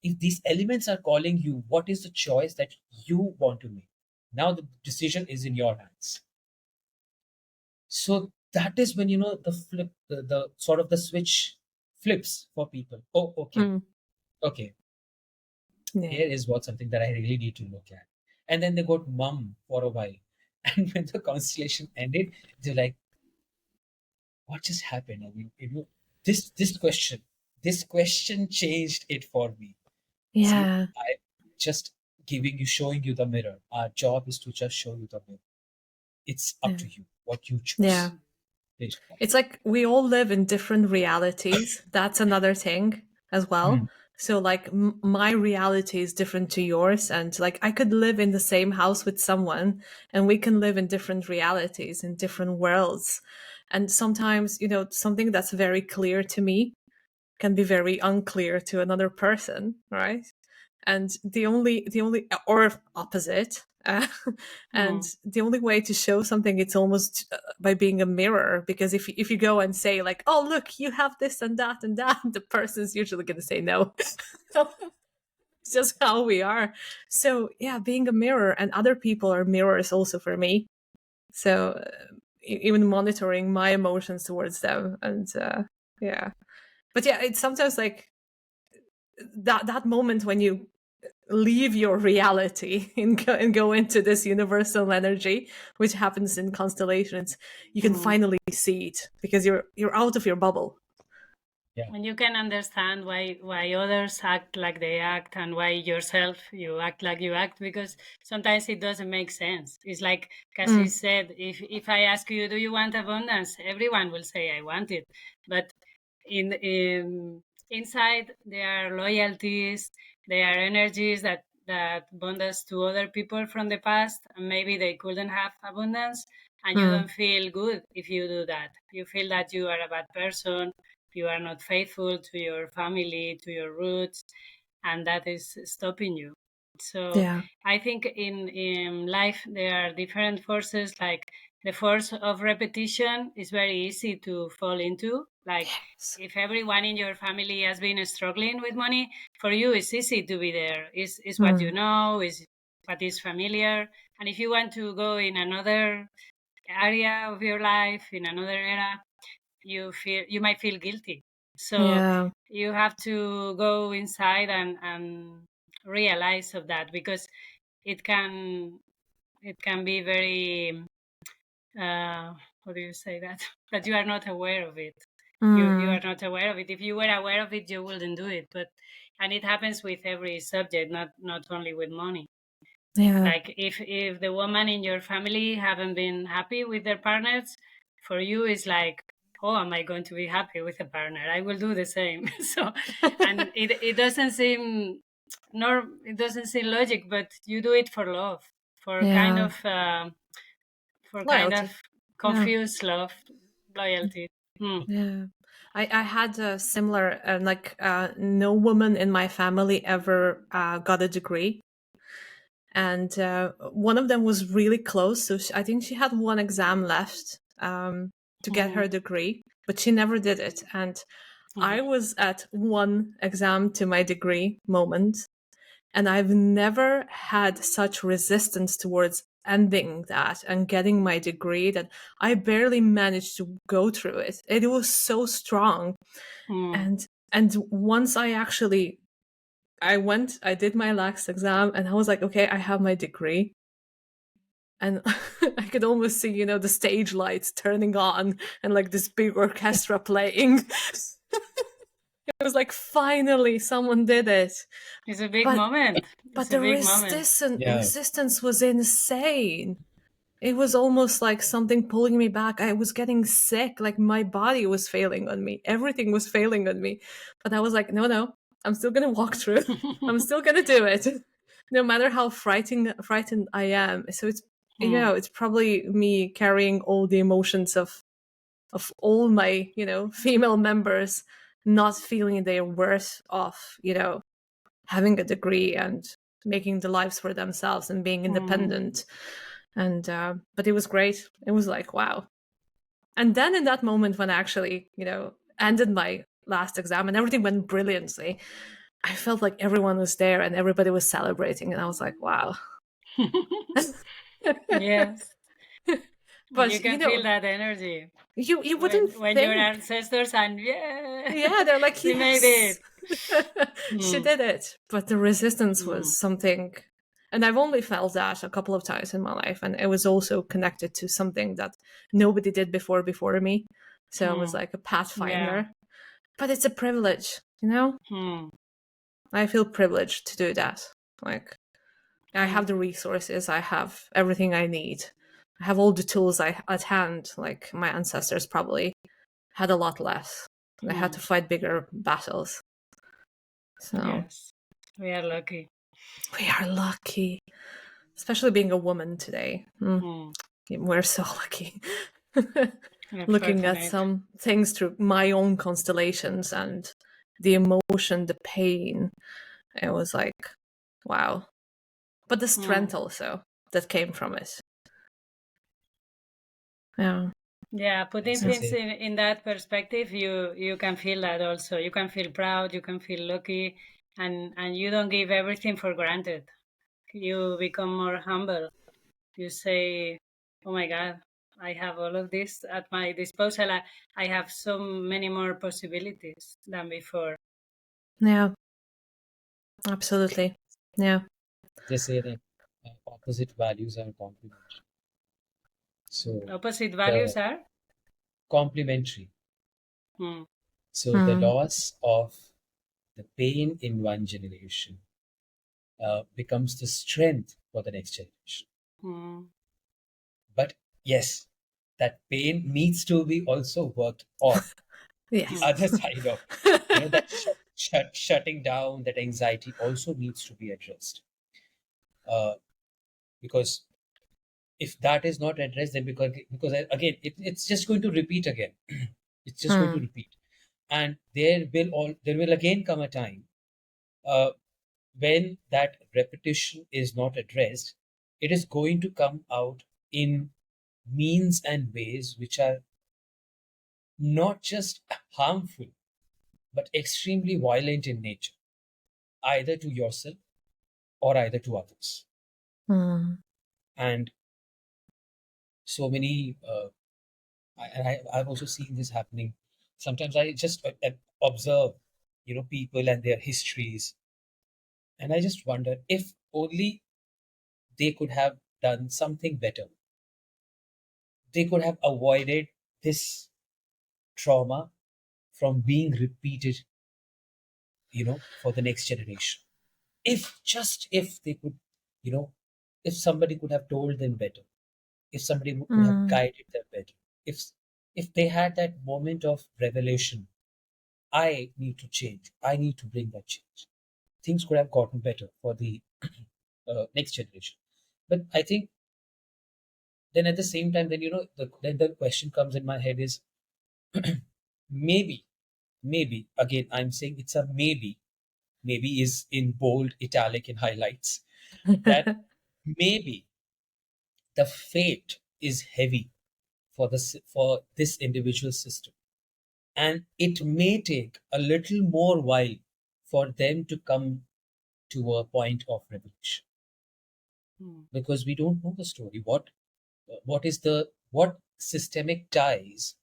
If these elements are calling you, what is the choice that you want to make? Now the decision is in your hands. So that is when, the flip, the sort of the switch flips for people. Oh, okay,
mm,
okay,
yeah.
here is what something that I really need to look at. And then they got mum for a while. And when the constellation ended, they're like, what just happened? I mean, this question changed it for me. See,
Yeah.
I just showing you the mirror. Our job is to just show you the mirror. It's up
Yeah.
to you what you
Yeah.
choose. Please.
It's like we all live in different realities. That's another thing as well.
Hmm.
So, like, my reality is different to yours. And, like, I could live in the same house with someone and we can live in different realities, in different worlds. And sometimes, something that's very clear to me can be very unclear to another person, right? And the only or opposite, and
Mm.
the only way to show something, it's almost by being a mirror, because if you go and say like, oh look, you have this and that, the person's usually going to say no. So it's just how we are. So yeah, being a mirror, and other people are mirrors also for me. So even monitoring my emotions towards them, and yeah. But yeah, it's sometimes like that moment when you leave your reality and go into this universal energy, which happens in constellations. You can
Mm.
finally see it because you're out of your bubble.
Yeah.
And you can understand why others act like they act, and why yourself you act like you act, because sometimes it doesn't make sense. It's like Cassie
Mm,
said, if I ask you, do you want abundance? Everyone will say I want it. But in inside there are loyalties, there are energies that bond us to other people from the past, and maybe they couldn't have abundance, and you
mm,
don't feel good if you do that. You feel that you are a bad person, you are not faithful to your family, to your roots, and that is stopping you. So
yeah.
I think in life there are different forces, like the force of repetition is very easy to fall into. Like
Yes.
if everyone in your family has been struggling with money, for you it's easy to be there. Is what you
Mm,
know, is what is familiar. And if you want to go in another area of your life, in another era, you might feel guilty. So
yeah.
you have to go inside and realize of that, because it can it can be very uh how do you say that that you are not aware of it. You are
Mm,
not aware of it. If you were aware of it, you wouldn't do it. But and it happens with every subject, not only with money.
yeah.
Like if the woman in your family haven't been happy with their partners, for you it's like, oh, am I going to be happy with a partner? I will do the same. So, and it doesn't seem, nor it doesn't seem logic, but you do it for love, for kind
Yeah.
of for kind of
Loyalty. Yeah.
confused love, loyalty. Hmm.
Yeah. I had a similar, no woman in my family ever got a degree. And one of them was really close. So I think she had one exam left to get
Hmm.
her degree, but she never did it. And
Hmm.
I was at one exam to my degree moment, and I've never had such resistance towards ending that and getting my degree that I barely managed to go through it. It was so strong.
Hmm.
And once I did my last exam and I was like, okay, I have my degree. And I could almost see, the stage lights turning on and like this big orchestra playing. It was like finally someone did it.
It's a big
But
moment.
but
It's a
the
big moment.
Yeah.
resistance was insane. It was almost like something pulling me back. I was getting sick, like my body was failing on me. Everything was failing on me. But I was like, no, no, I'm still gonna walk through. I'm still gonna do it. No matter how frightened I am. So it's
Hmm.
it's probably me carrying all the emotions of all my, female members not feeling they're worth off, having a degree and making the lives for themselves and being
Hmm.
independent. And but it was great. It was like, wow. And then in that moment when I actually, ended my last exam and everything went brilliantly, I felt like everyone was there and everybody was celebrating, and I was like, wow.
Yes, you
But
can feel that energy
you wouldn't
when your
think.
ancestors and yeah,
Yeah, they're like,
we made
yes.
it.
She
Hmm.
did it. But the resistance
Hmm.
was something, and I've only felt that a couple of times in my life, and it was also connected to something that nobody did before me. So it was
Hmm.
like a
Yeah.
pathfinder. But it's a privilege.
Hmm.
I feel privileged to do that. Like, I
Hmm.
have the resources, I have everything I need. I have all the tools at hand. Like my ancestors probably had a lot less. They had
Hmm.
to fight bigger battles. So
Yes, we are lucky.
we are lucky, especially being a woman today.
Hmm.
We're so lucky.
We're
Looking at
fortunate.
some things through my own constellations and the emotion, the pain, it was like, wow. But the
Hmm.
strength also that came from it. Yeah.
Yeah, putting
As I
things
say,
in that perspective, you can feel that also. You can feel proud, you can feel lucky, and you don't give everything for granted. You become more humble. You say, "Oh my God, I have all of this at my disposal. I have so many more possibilities than before."
Yeah. Absolutely. Yeah.
they say that opposite values are complementary. So
Opposite
the
values are.
complementary.
Hmm.
So the
Mm.
loss of the pain in one generation becomes the strength for the next generation.
Hmm.
But yes, that pain needs to be also worked off. The
Yes.
Hmm.
other side of, that shutting down, that anxiety also needs to be addressed. Because if that is not addressed, then because again, it's just going to repeat again. It's just going to
Mm.
repeat, and there will again come a time uh, when that repetition is not addressed. It is going to come out in means and ways which are not just harmful but extremely violent in nature, either to yourself or either to others.
Mm.
And so many, I've also seen this happening. Sometimes I just observe, people and their histories, and I just wonder if only they could have done something better. They could have avoided this trauma from being repeated, for the next generation. If just if they could, you know, if somebody could have told them better, if somebody could have
Mm.
guided them better, if if they had that moment of revelation, I need to change, I need to bring that change, things could have gotten better for the next generation. But I think then at the same time, then then the question comes in my head is maybe, maybe again I'm saying it's a maybe. Maybe is in bold, italic, and highlights. That maybe the fate is heavy for this individual system, and it may take a little more while for them to come to a point of revelation,
Mm.
because we don't know the story. What systemic ties,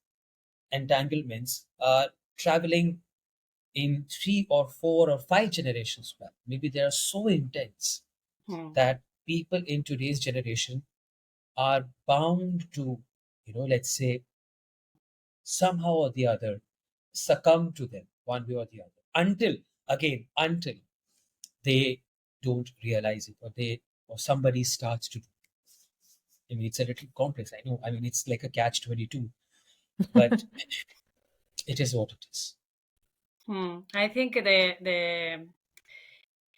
entanglements are traveling in 3 or 4 or 5 generations back. Maybe they are so intense
Mm.
that people in today's generation are bound to, let's say, somehow or the other succumb to them one way or the other, until they don't realize it, or somebody starts to do it. I mean, it's a little complex, I know. I mean, it's like a catch-22, but it is what it is.
I think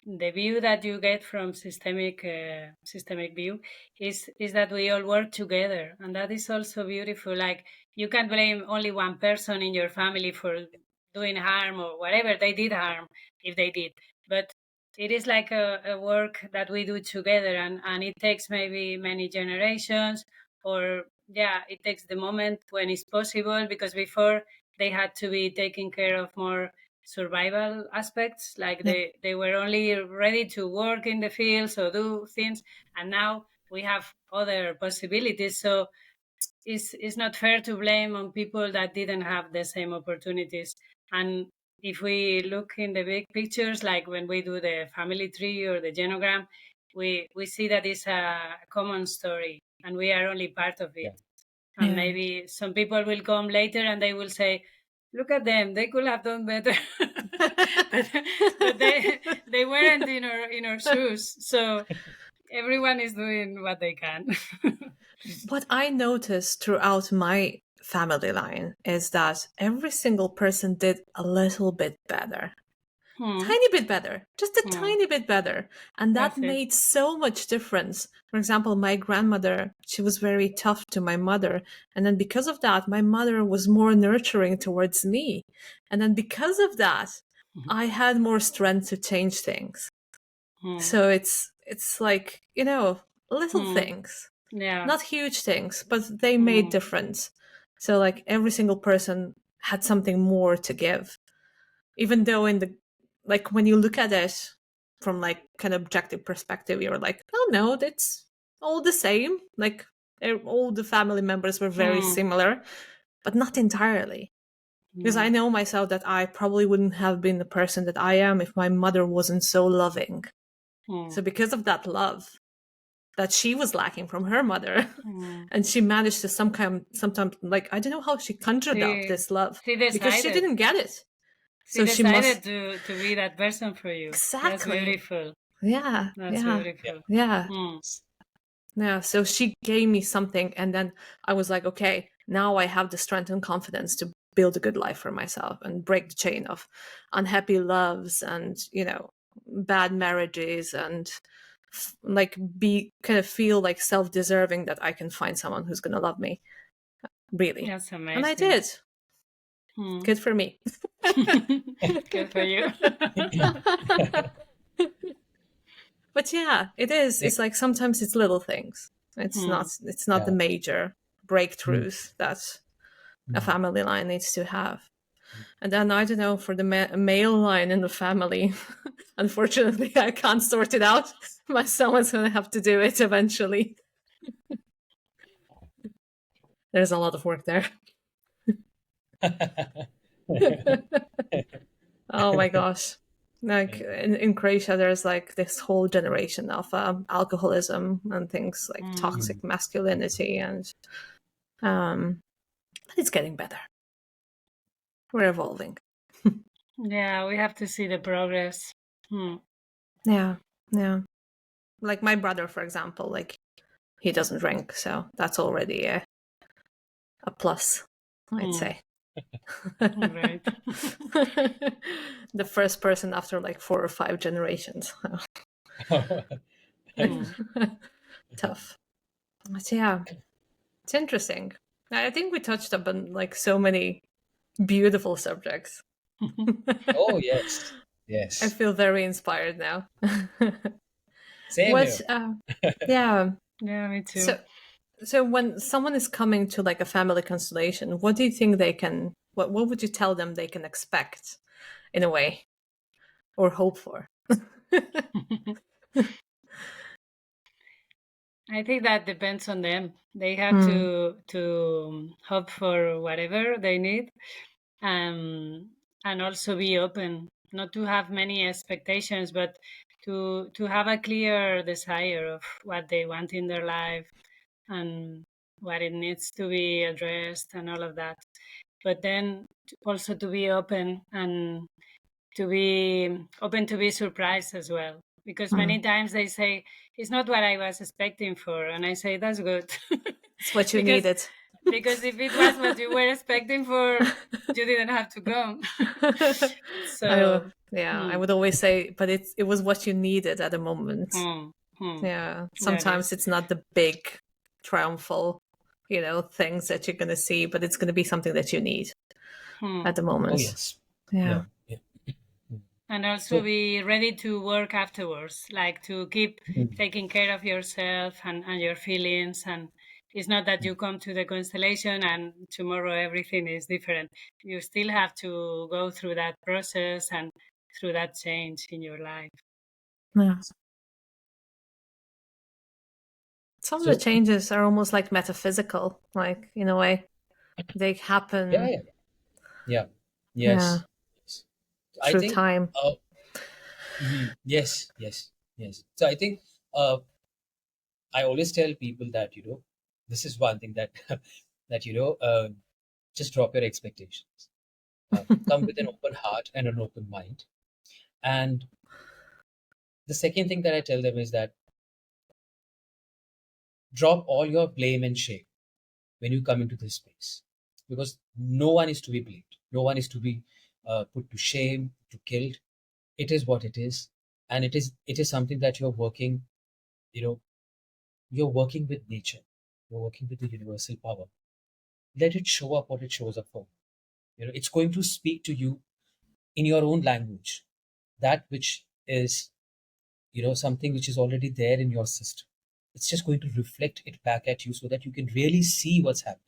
the view that you get from systemic view is that we all work together, and that is also beautiful. Like, you can't blame only one person in your family for doing harm or whatever. They did harm, if they did, but it is like a work that we do together, and it takes maybe many generations, or yeah, it takes the moment when it's possible, because before they had to be taking care of more survival aspects, like
Yeah.
they were only ready to work in the fields or do things, and now we have other possibilities. So it's not fair to blame on people that didn't have the same opportunities. And if we look in the big pictures, like when we do the family tree or the genogram, we see that it's a common story and we are only part of
Yeah.
it. And
Yeah.
maybe some people will come later and they will say, look at them, they could have done better. but but they weren't in our shoes. So everyone is doing what they can.
What I noticed throughout my family line is that every single person did a little bit better.
Hmm.
Tiny bit better, just a
Hmm.
tiny bit better. And that
That's it.
made so much difference. For example, my grandmother, she was very tough to my mother. And then because of that, my mother was more nurturing towards me. And then because of that, I had more strength to change things.
Hmm.
So it's like, little
Hmm.
things,
Yeah.
not huge things, but they made
Hmm.
difference. So like every single person had something more to give, even though in the like when you look at it from like kind of objective perspective, you're like, oh no, that's all the same. Like all the family members were very
Hmm.
similar, but not entirely. Because
Hmm.
I know myself that I probably wouldn't have been the person that I am if my mother wasn't so loving.
Hmm.
So because of that love that she was lacking from her mother,
Hmm.
and she managed to sometimes, like, I don't know how she conjured up
She
this love
she
because she
decided
didn't get it.
she
So she
decided
must
to be that person for you. That's
exactly.
beautiful.
Yeah,
That's
yeah,
Yeah.
beautiful.
yeah,
Hmm.
yeah. So she gave me something, and then I was like, okay, now I have the strength and confidence to build a good life for myself and break the chain of unhappy loves and bad marriages, and like be kind of feel like self-deserving that I can find someone who's gonna love me really.
That's
And I
amazing.
did.
Hmm.
Good for me.
Good for you.
But yeah, it is.
Like,
It's like sometimes it's little things. It's
Hmm.
not. It's not the
yeah.
major
Mm,
breakthroughs that a
mm,
family line needs to have.
mm.
And then I don't know for the male line in the family. Unfortunately, I can't sort it out. My someone's gonna have to do it eventually. There's a lot of work there. Oh my gosh. Like in Croatia, there's like this whole generation of alcoholism and things like
Hmm.
toxic
Mm.
masculinity, and um, but it's getting better. We're evolving.
Yeah, we have to see the progress. Hmm.
Yeah, yeah. Like my brother, for example, like he doesn't drink, so that's already a plus, I'd
Hmm.
say.
Right.
The first person after like 4 or 5 generations.
Hmm.
tough. But yeah, it's interesting. I think we touched upon like so many beautiful subjects.
Oh yes,
I
yes.
feel very inspired now.
Same
What?
here.
Yeah.
Yeah, me too.
So, so when someone is coming to like a family constellation, what do you think they can? What would you tell them they can expect, in a way, or hope for?
I think that depends on them. They have
Hmm.
to hope for whatever they need, and also be open, not to have many expectations, but to have a clear desire of what they want in their life and what it needs to be addressed and all of that. But then also to be open and to be surprised as well, because
Hmm.
many times they say it's not what I was expecting for, and I say that's good.
It's what you
because
needed.
because if it was what you were expecting for, you didn't have to come.
I
So
yeah, I
hmm,
would always say, but it was what you needed at the moment.
hmm, hmm,
Yeah,
that
sometimes
is
it's not the big triumphal, things that you're gonna see, but it's gonna be something that you need
hmm.
at the
Oh
moment.
yes.
Yeah.
Yeah. Yeah. Mm.
And also
So
be ready to work afterwards, like to keep
mm,
taking care of yourself and your feelings. And it's not that
mm,
you come to the constellation and tomorrow everything is different. You still have to go through that process and through that change in your life.
Yeah. Some of the
so
changes are almost like metaphysical, like in a way. They
yeah,
happen,
yeah, yeah.
yeah,
Yes. Yes. I
through
think
time.
yes, yes, yes. So I think I always tell people that this is one thing that that just drop your expectations. Come with an open heart and an open mind. And the second thing that I tell them is that drop all your blame and shame when you come into this space, because no one is to be blamed, no one is to be put to shame, to killed. It is what it is, and it is something that you know you're working with nature, you're working with the universal power. Let it show up what it shows up for. It's going to speak to you in your own language, that which is something which is already there in your system. It's just going to reflect it back at you so that you can really see what's happening,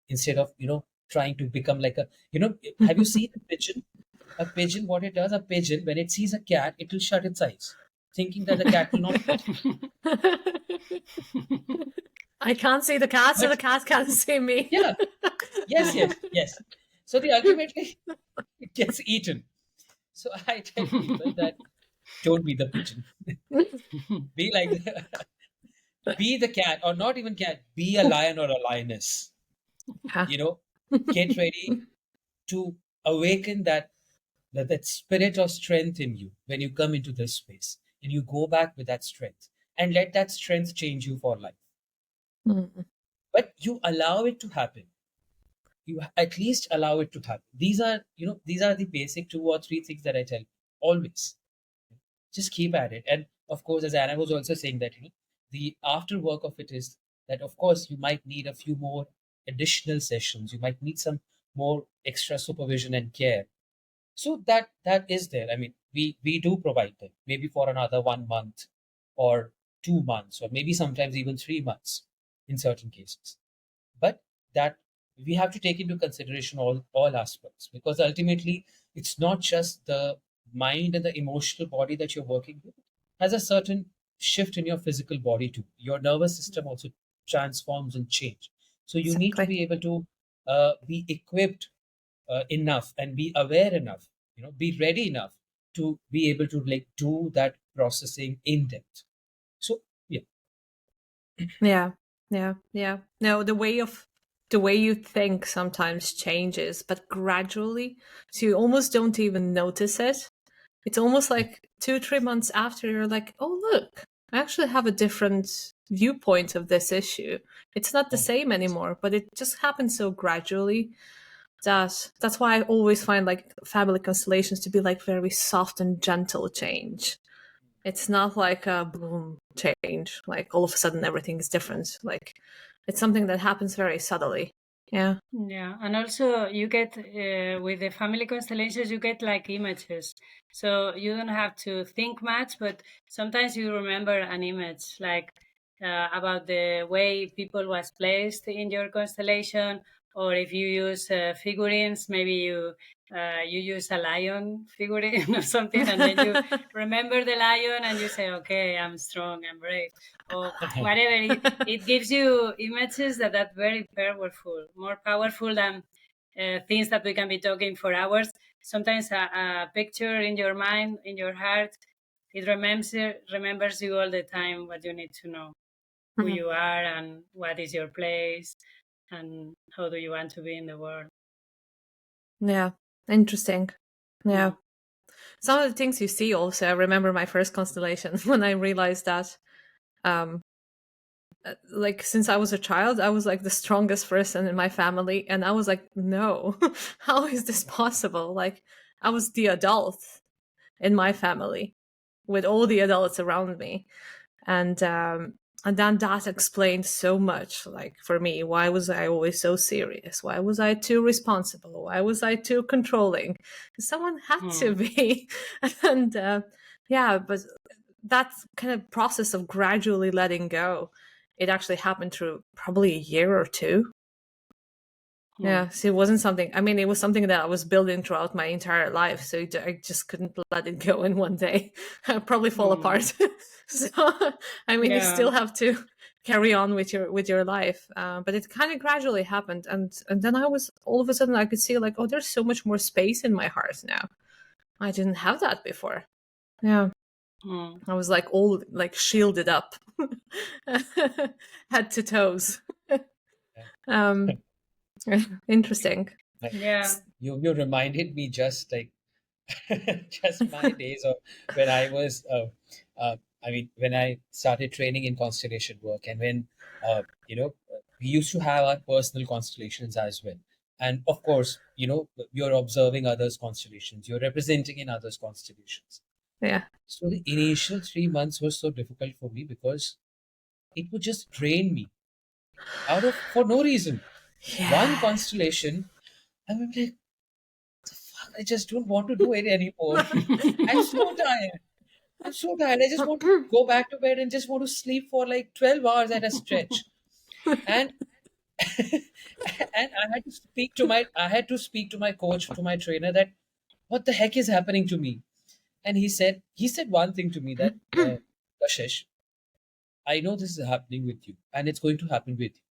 instead of trying to become like have you seen a pigeon? What it does, a pigeon, when it sees a cat, it will shut its eyes, thinking that the cat will not bite.
I can't see the cat, so the
But
cat can't see me.
yeah, yes,
Hmm.
yes, yes. So the ultimately it gets eaten. So I tell people that don't be the pigeon. Be like be the cat, or not even cat, be a lion or a lioness.
Yeah,
you know get ready to awaken that spirit of strength in you when you come into this space, and you go back with that strength, and let that strength change you for life.
mm,
But you allow it to happen. You at least allow it to happen. These are the basic 2 or 3 things that I tell always. Just keep at it. And of course, as Anna was also saying, that the after work of it is that, of course, you might need a few more additional sessions, you might need some more extra supervision and care. So that is there. I mean, we do provide them, maybe for another 1 month or 2 months, or maybe sometimes even 3 months in certain cases. But that we have to take into consideration all aspects, because ultimately it's not just the mind and the emotional body that you're working with. It has a certain shift in your physical body too. Your nervous system also transforms and change. So you need to
exactly.
be able to be equipped enough and be aware enough, be ready enough to be able to like do that processing in depth. So yeah.
Yeah, yeah, yeah. No, the way you think sometimes changes, but gradually, so you almost don't even notice it. It's almost like 2, 3 months after you're like, oh look, I actually have a different viewpoint of this issue. It's not the
Oh,
same anymore, but it just happens so gradually that that's why I always find like family constellations to be like very soft and gentle change. It's not like a boom. change. Like all of a sudden everything is different. Like it's something that happens very subtly. Yeah.
Yeah, and also you get with the family constellations, you get like images, so you don't have to think much, but sometimes you remember an image, like about the way people was placed in your constellation, or if you use figurines, maybe you use a lion figurine or something, and then you remember the lion, and you say, "Okay, I'm strong, I'm brave," or whatever. It gives you images that are very powerful, more powerful than things that we can be talking for hours. Sometimes a picture in your mind, in your heart, it remembers you all the time what you need to know, who
Mhm.
you are and what is your place and how do you want to be in the world.
Yeah. Interesting. Yeah.
Mm.
Some of the things you see also, I remember my first constellation when I realized that um like since I was a child, I was like the strongest person in my family, and I was like, no, how is this possible? Like I was the adult in my family with all the adults around me, and then that explained so much. Like for me, why was I always so serious? Why was I too responsible? Why was I too controlling? Someone had to
Mm.
be, and yeah, but that kind of process of gradually letting go, it actually happened through probably a year or two.
Mm.
Yeah, so it wasn't something, I mean, it was something that I was building throughout my entire life. So I just couldn't let it go in one day. I'd probably fall
Mm.
apart. So, I mean, you
Yeah.
still have to carry on with your life. But it kind of gradually happened. And then I was, all of a sudden, I could see like, oh, there's so much more space in my heart now. I didn't have that before. Yeah.
Mm.
I was like all like shielded up, head to toes. Um, interesting.
Like,
Yeah.
you reminded me just like just my days of when I was I mean when I started training in constellation work, and when we used to have our personal constellations as well. And of course, you're observing others' constellations, you're representing in others' constellations.
Yeah.
So the initial 3 months was so difficult for me because it would just drain me out of for no reason. One
Yeah.
constellation, I would be like, fuck, I just don't want to do it anymore. I'm so tired. I'm so tired. I just want to go back to bed and just want to sleep for like 12 hours at a stretch. And and I had to speak to my coach, to my trainer, that what the heck is happening to me? And he said one thing to me, that Kashish, I know this is happening with you, and it's going to happen with you.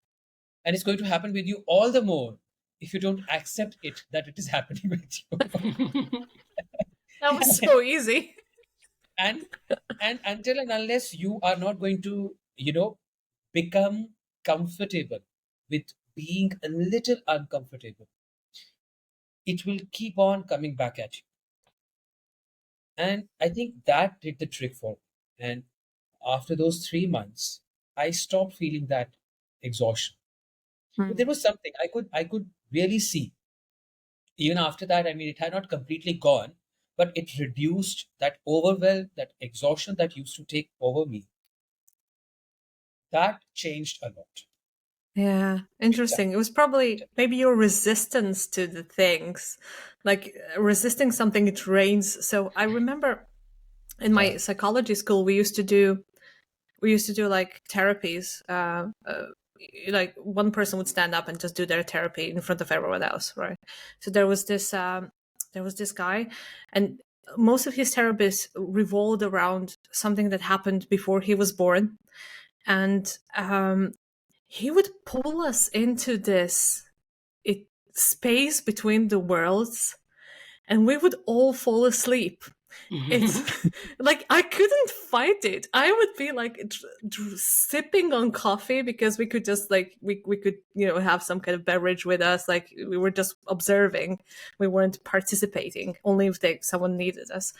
And it's going to happen with you all the more if you don't accept it that it is happening with you.
That was so easy.
and and until and unless you are not going to become comfortable with being a little uncomfortable, it will keep on coming back at you. And I think that did the trick for me. And after those 3 months, I stopped feeling that exhaustion. But there
Mm.
was something I could really see. Even after that, I mean, it had not completely gone, but it reduced that overwhelm, that exhaustion that used to take over me. That changed a lot.
Yeah,
Big time.
interesting. It was probably maybe your resistance to the things, like resisting something it drains. So I remember in
Yeah.
my psychology school we used to do like therapies. Like one person would stand up and just do their therapy in front of everyone else, right? So there was this guy, and most of his therapies revolved around something that happened before he was born, and he would pull us into this space between the worlds, and we would all fall asleep. It's like I couldn't fight it. I would be like sipping on coffee because we could just like we could have some kind of beverage with us. Like we were just observing, we weren't participating. Only if someone needed us.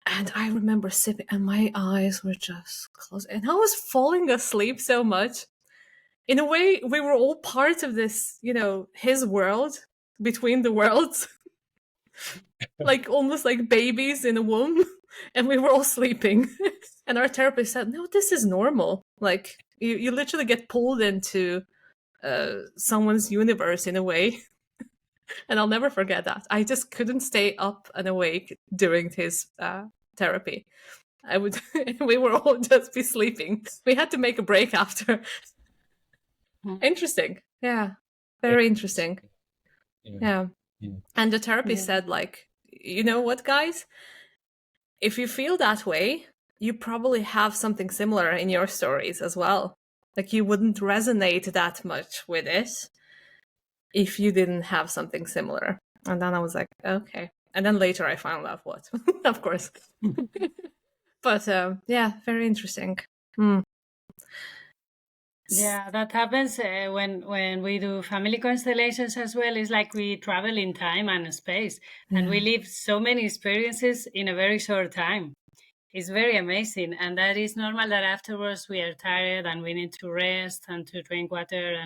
And I remember sipping, and my eyes were just closed, and I was falling asleep so much. In a way, we were all part of this, his world between the worlds, like almost like babies in a womb, and we were all sleeping. And our therapist said, no, this is normal. Like, you literally get pulled into someone's universe in a way. And I'll never forget that. I just couldn't stay up and awake during his therapy. I would, we were all just be sleeping. We had to make a break after.
Mm.
Interesting. Yeah.
Very
Very
interesting.
interesting.
Yeah.
Yeah.
Yeah.
And the therapist
Yeah.
said, like, you know what, guys? If you feel that way, you probably have something similar in your stories as well. Like, you wouldn't resonate that much with it if you didn't have something similar. And then I was like, okay. And then later I found out what, of course. But yeah, very interesting. Mm.
Yeah, that happens when we do family constellations as well. It's like we travel in time and space, and we
Yeah.
live so many experiences in a very short time. It's very amazing, and that is normal that afterwards we are tired and we need to rest and to drink water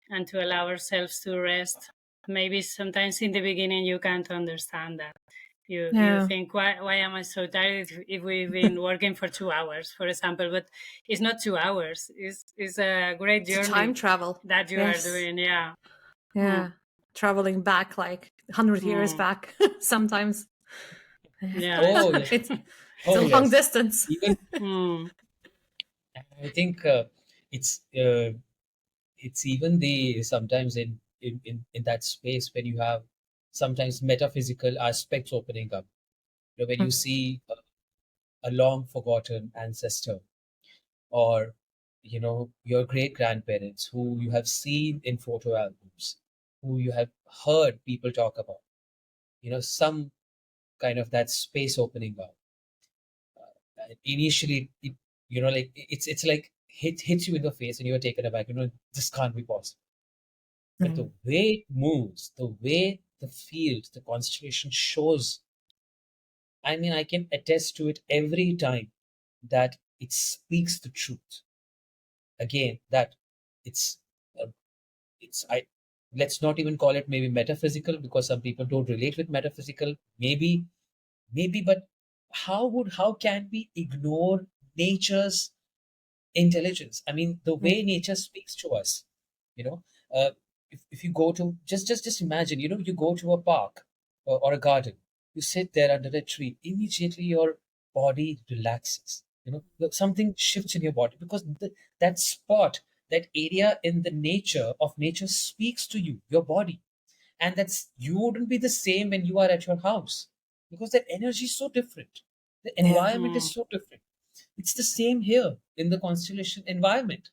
and to allow ourselves to rest. Maybe sometimes in the beginning you can't understand that. You
Yeah.
think, why am I so tired if we've been working for 2 hours, for example? But it's not 2 hours. It's a great
To time
journey
travel.
that you are
Yes.
doing. Yeah. Hmm.
Yeah. Traveling back like 100 years
Hmm.
back sometimes.
Yeah.
Oh yes.
It's a
Oh
long
yes.
distance.
Even
Hmm.
I think it's it's even the sometimes in that space when you have sometimes metaphysical aspects opening up. You know, when you see a long forgotten ancestor, or you know your great grandparents who you have seen in photo albums, who you have heard people talk about, you know, some kind of that space opening up. Initially, you know, like it's like hits you in the face and you're taken aback. You know, this can't be possible. But the
Mm.
way it moves, the way the field, the constellation shows, I mean, I can attest to it every time that it speaks the truth. Again, that it's uh, it's I let's not even call it maybe metaphysical, because some people don't relate with metaphysical. Maybe, but how can we ignore nature's intelligence? I mean, the way nature speaks to us, you know, uh, if you go to just imagine, you know, you go to a park or a garden, you sit there under a tree, immediately your body relaxes. You know, something shifts in your body because that spot, that area in the nature of nature speaks to you, your body, and that's you wouldn't be the same when you are at your house because that energy is so different. The
Yeah.
environment
Hmm.
is so different. It's the same here in the constellation environment.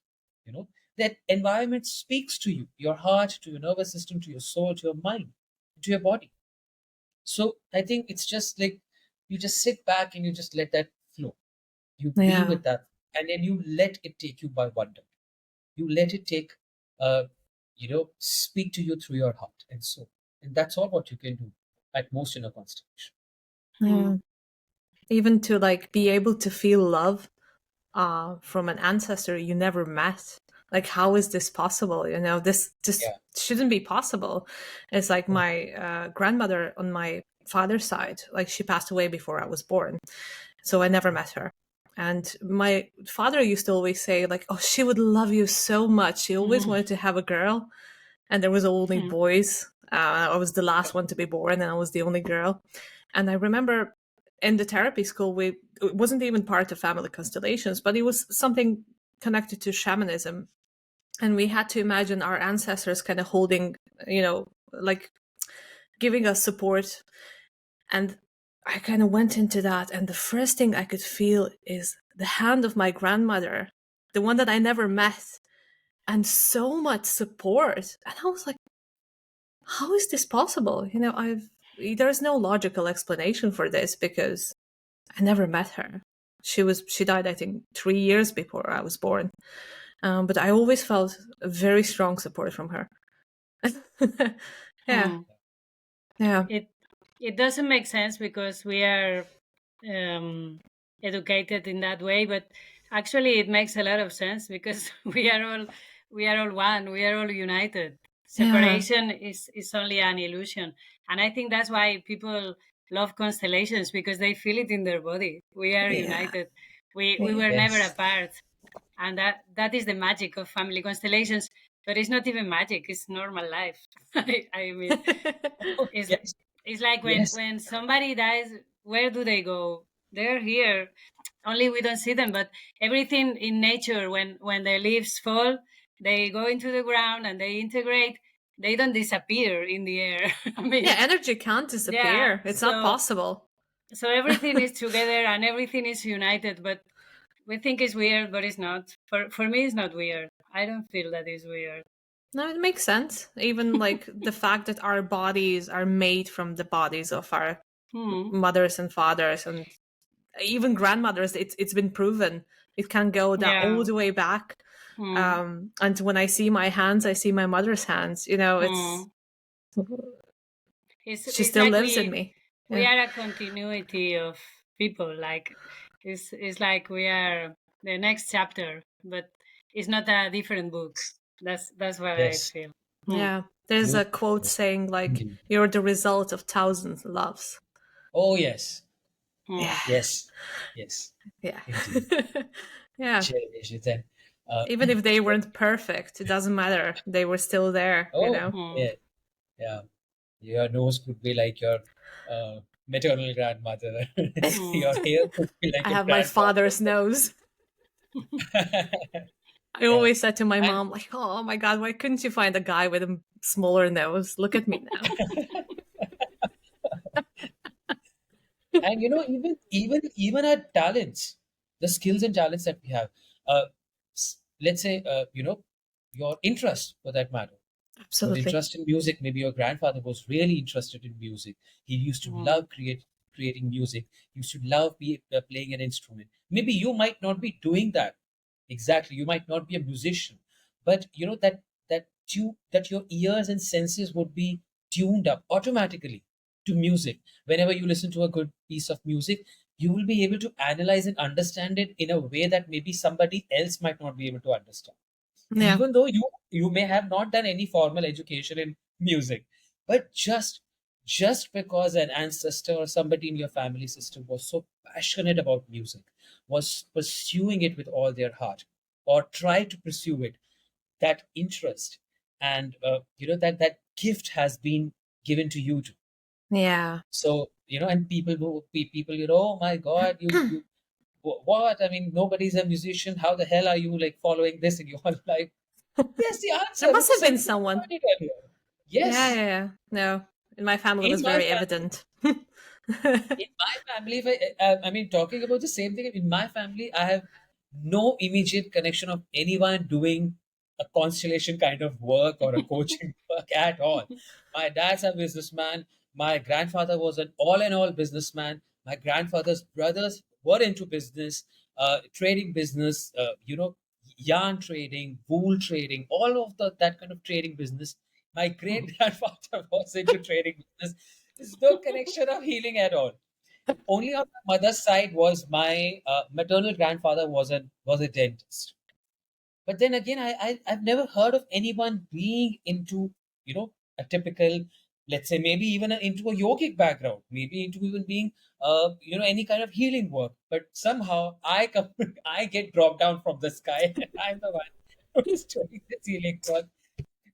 You know, that environment speaks to you, your heart, to your nervous system, to your soul, to your mind, to your body. So I think it's just like you just sit back and you just let that flow. You be
Yeah.
with that, and then you let it take you by wonder. You let it take, you know, speak to you through your heart and soul, and that's all what you can do at most in a constellation.
Hmm.
Yeah. Even to like be able to feel love from an ancestor you never met. Like, how is this possible? You know, this
Yeah.
shouldn't be possible. It's like
Mm.
my grandmother on my father's side, like she passed away before I was born, so I never met her. And my father used to always say, like, oh, she would love you so much. She always
Hmm.
wanted to have a girl, and there was only
Hmm.
boys. I was the last one to be born, and I was the only girl. And I remember in the therapy school, it wasn't even part of family constellations, but it was something connected to shamanism, and we had to imagine our ancestors kind of holding, you know, like giving us support. And I kind of went into that, and the first thing I could feel is the hand of my grandmother, the one that I never met, and so much support. And I was like, how is this possible? You know, there's no logical explanation for this because I never met her. She died, I think, 3 years before I was born. But I always felt a very strong support from her. Yeah,
Hmm.
yeah,
It it doesn't make sense because we are um, educated in that way, but actually it makes a lot of sense because we are all one. We are all united.
yeah,
Separation is only an illusion, and I think that's why people love constellations because they feel it in their body. We are
yeah,
united. We
Yeah.
were never
Yes.
apart, and that is the magic of family constellations. But it's not even magic; it's normal life. I mean,
Oh,
it's
yes.
it's like
Yes.
when somebody dies, where do they go? They're here. Only we don't see them, but everything in nature, when the leaves fall, they go into the ground and they integrate. They don't disappear in the air. I
Yeah,
mean,
energy can't
yeah.
disappear. It's not
So
possible.
everything is together and everything is united. But we think it's weird, but it's not. For me, it's not weird. I don't feel that it's weird.
No, it makes sense. Even like the fact that our bodies are made from the bodies of our
Hmm.
mothers and fathers and even grandmothers, it's been proven. It can go that all
Yeah.
the way back.
Hmm.
And when I see my hands, I see my mother's hands. You know, it's
Hmm. It's
she
it's
still
like
lives in me.
we
Yeah.
are a continuity of people. Like it's like we are the next chapter, but it's not a different book. That's what I
Yes.
feel. Hmm.
Yeah. There's
You.
a quote
Yes.
saying like
Indeed.
you're the result of thousands loves.
Oh, yes.
Yeah.
Hmm.
Yes. Yes.
Yeah.
Indeed.
Yeah.
Cherishes them. Uh,
Even if they
so,
weren't perfect, it doesn't matter. They were still there, you
oh,
know.
Hmm.
yeah. Yeah. Your nose could be like your maternal grandmother.
Hmm.
Your hair could be like
I
your
have my
grandfather.
father's nose. I
Yeah.
always said to my
And
mom, like, oh my God, why couldn't you find a guy with a smaller nose? Look at me now.
even our talents, the skills and talents that we have, uh, let's say, your interest for that matter. Your
Absolutely.
interest in music. Maybe your grandfather was really interested in music. He used to
Hmm.
love creating music. He used to love playing an instrument. Maybe you might not be doing that exactly. You might not be a musician, but you know that your ears and senses would be tuned up automatically to music. Whenever you listen to a good piece of music, you will be able to analyze and understand it in a way that maybe somebody else might not be able to understand,
Yeah.
even though you may have not done any formal education in music. But just because an ancestor or somebody in your family system was so passionate about music, was pursuing it with all their heart, or try to pursue it, that interest, and that gift has been given to you too.
Yeah.
So and people, oh my god, you what, I mean, nobody's a musician, how the hell are you like following this in your life? Yes, the
There
answer,
must
because
have been
somebody
someone.
taught it earlier.
Yeah,
Yes.
yeah, yeah. No, in my family it
In
was
my
very
family,
evident.
in my family, if I mean, talking about the same thing, in my family, I have no immediate connection of anyone doing a constellation kind of work or a coaching work at all. My dad's a businessman. My grandfather was an all in all businessman. My grandfather's brothers were into business, trading business, yarn trading, wool trading, all of that kind of trading business. My great grandfather was into trading business. There's no connection of healing at all. Only on my mother's side was my maternal grandfather was a dentist. But then again, I've never heard of anyone being into a typical, let's say, maybe even into a yogic background, maybe into even being any kind of healing work. But somehow I come, I get dropped down from the sky. I'm the one who is doing this healing work.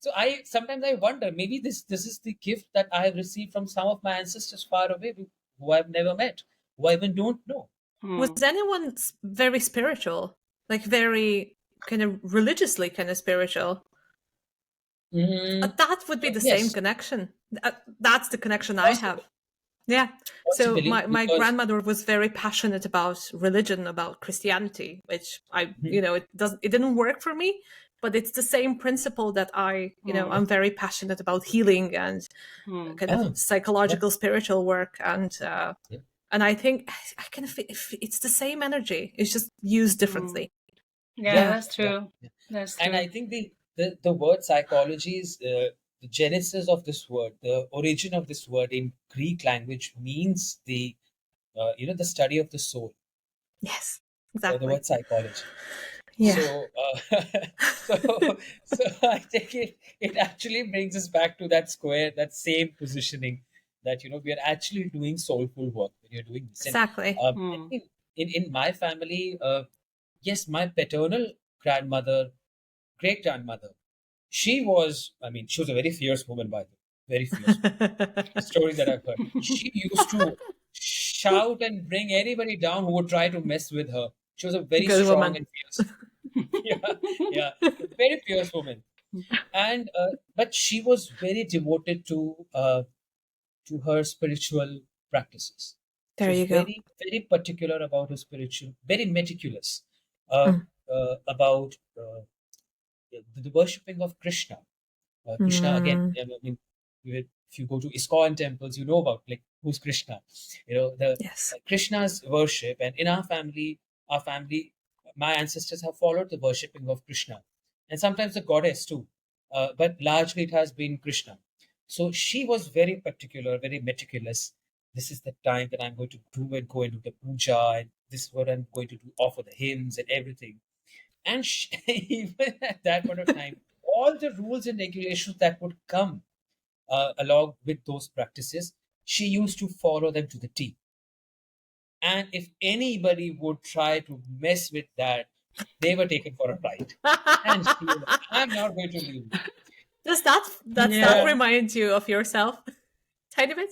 So I sometimes I wonder, maybe this is the gift that I have received from some of my ancestors far away, who I've never met, who I even don't know.
Was
Hmm.
anyone very spiritual? Like very kind of religiously kind of spiritual?
Mm,
That would be the same
yes,
connection. That's the connection I
possible,
have. Yeah. So
possibly
my
because
grandmother was very passionate about religion, about Christianity, which
Mhm.
it didn't work for me, but it's the same principle that
Hmm.
I'm very passionate about healing and
Hmm.
kind of
ah, yeah,
psychological spiritual work
yeah,
and I think I kind of it's the same energy. It's just used
Hmm.
differently.
Yeah,
yeah,
Yeah.
that's
yeah,
true.
yeah.
That's
And I
true.
think the word psychology is the genesis of this word, the origin of this word in Greek language means the study of the soul,
Yes.
the
Exactly.
word psychology.
Yeah.
So, so, so I think it actually brings us back to that square, that same positioning, that we are actually doing soulful work when you're doing this. And
Exactly.
I
Hmm.
think in my family, yes, my paternal grandmother, great grandmother, she was a very fierce woman, by the way, very fierce woman. The stories that I've heard, she used to shout and bring anybody down who would try to mess with her. She was a very
Good
strong
woman.
and fierce. Yeah, yeah, a very fierce woman. And but she was very devoted to her spiritual practices. She
There
was
you go.
very particular about her spiritual, very meticulous uh,
Mm.
about the worshipping of Krishna. Krishna again.
Mm.
I mean, if you go to ISKCON temples, you know about like who's Krishna. You know the
Yes.
Krishna's worship, and in our family, my ancestors have followed the worshipping of Krishna, and sometimes the goddess too. But largely, it has been Krishna. So she was very particular, very meticulous. This is the time that I'm going to do and go and do the puja, and this is what I'm going to do, offer the hymns and everything. And even at that point of time, all the rules and regulations that would come along with those practices, she used to follow them to the T. And if anybody would try to mess with that, they were taken for a ride. And she was like, I'm not going to leave
Does that stuff
Yeah.
you.
remind you of yourself? Tiny bit?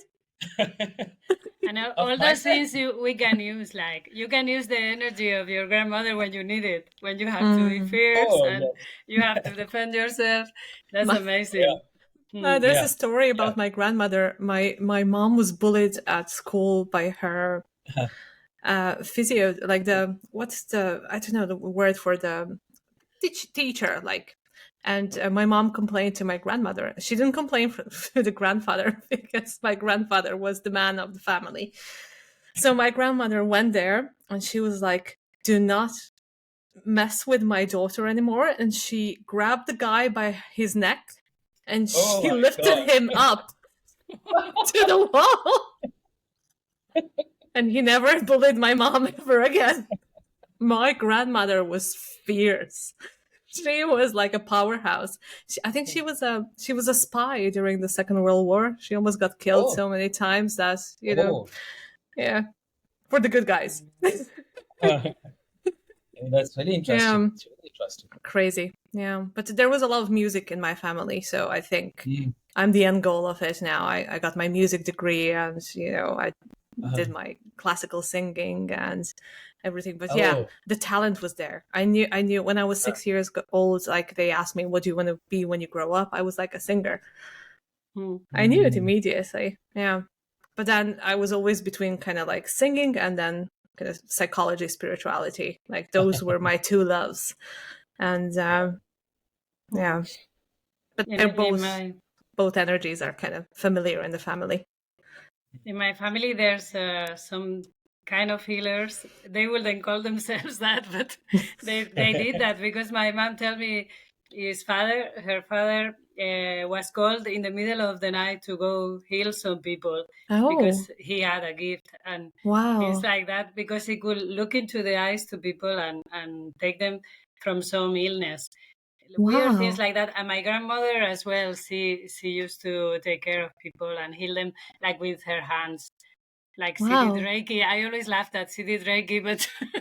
And
Of
all those
myself?
things we can use, like you can use the energy of your grandmother when you need it, when you have to be
Mm.
fierce
Oh,
and you have to defend yourself. That's
My,
yeah,
amazing. Hmm.
there's a
yeah,
story
yeah.
about my grandmother. My mom was bullied at school by her physio, like the what's the I don't know the word for the teacher, like. And my mom complained to my grandmother. She didn't complain to the grandfather because my grandfather was the man of the family. So my grandmother went there and she was like, "Do not mess with my daughter anymore." And she grabbed the guy by his neck and
Oh
she
my
lifted
God.
him up to the wall. And he never bullied my mom ever again. My grandmother was fierce. She was like a powerhouse. I think she was a spy during the Second World War. She almost got killed
Oh,
so many times that
oh.
yeah, for the good guys.
That's very interesting.
Yeah,
It's really interesting.
crazy. Yeah, but there was a lot of music in my family, so I think
Mm.
I'm the end goal of it now. I got my music degree, and I did
Uh-huh.
my classical singing and everything. But yeah,
Oh.
the talent was there. I knew when I was
Uh,
6 years old. Like they asked me, "What do you want to be when you grow up?" I was like a singer.
Hmm.
I knew it
mm.
immediately. Yeah, but then I was always between kind of like singing and then kind of psychology, spirituality. Like those were my two loves, and
Hmm.
yeah, but they're
In
both energies are kind of familiar in the family.
my family, there's some kind of healers. They will then call themselves that, but they did that because my mom told me her father was called in the middle of the night to go heal some people
Oh,
because he had a gift, and things
wow,
like that, because he could look into the eyes to people and take them from some illness, weird things
wow,
like that. And my grandmother as well, she used to take care of people and heal them, like with her hands, like she did
wow,
reiki. I always laughed that she did reiki, but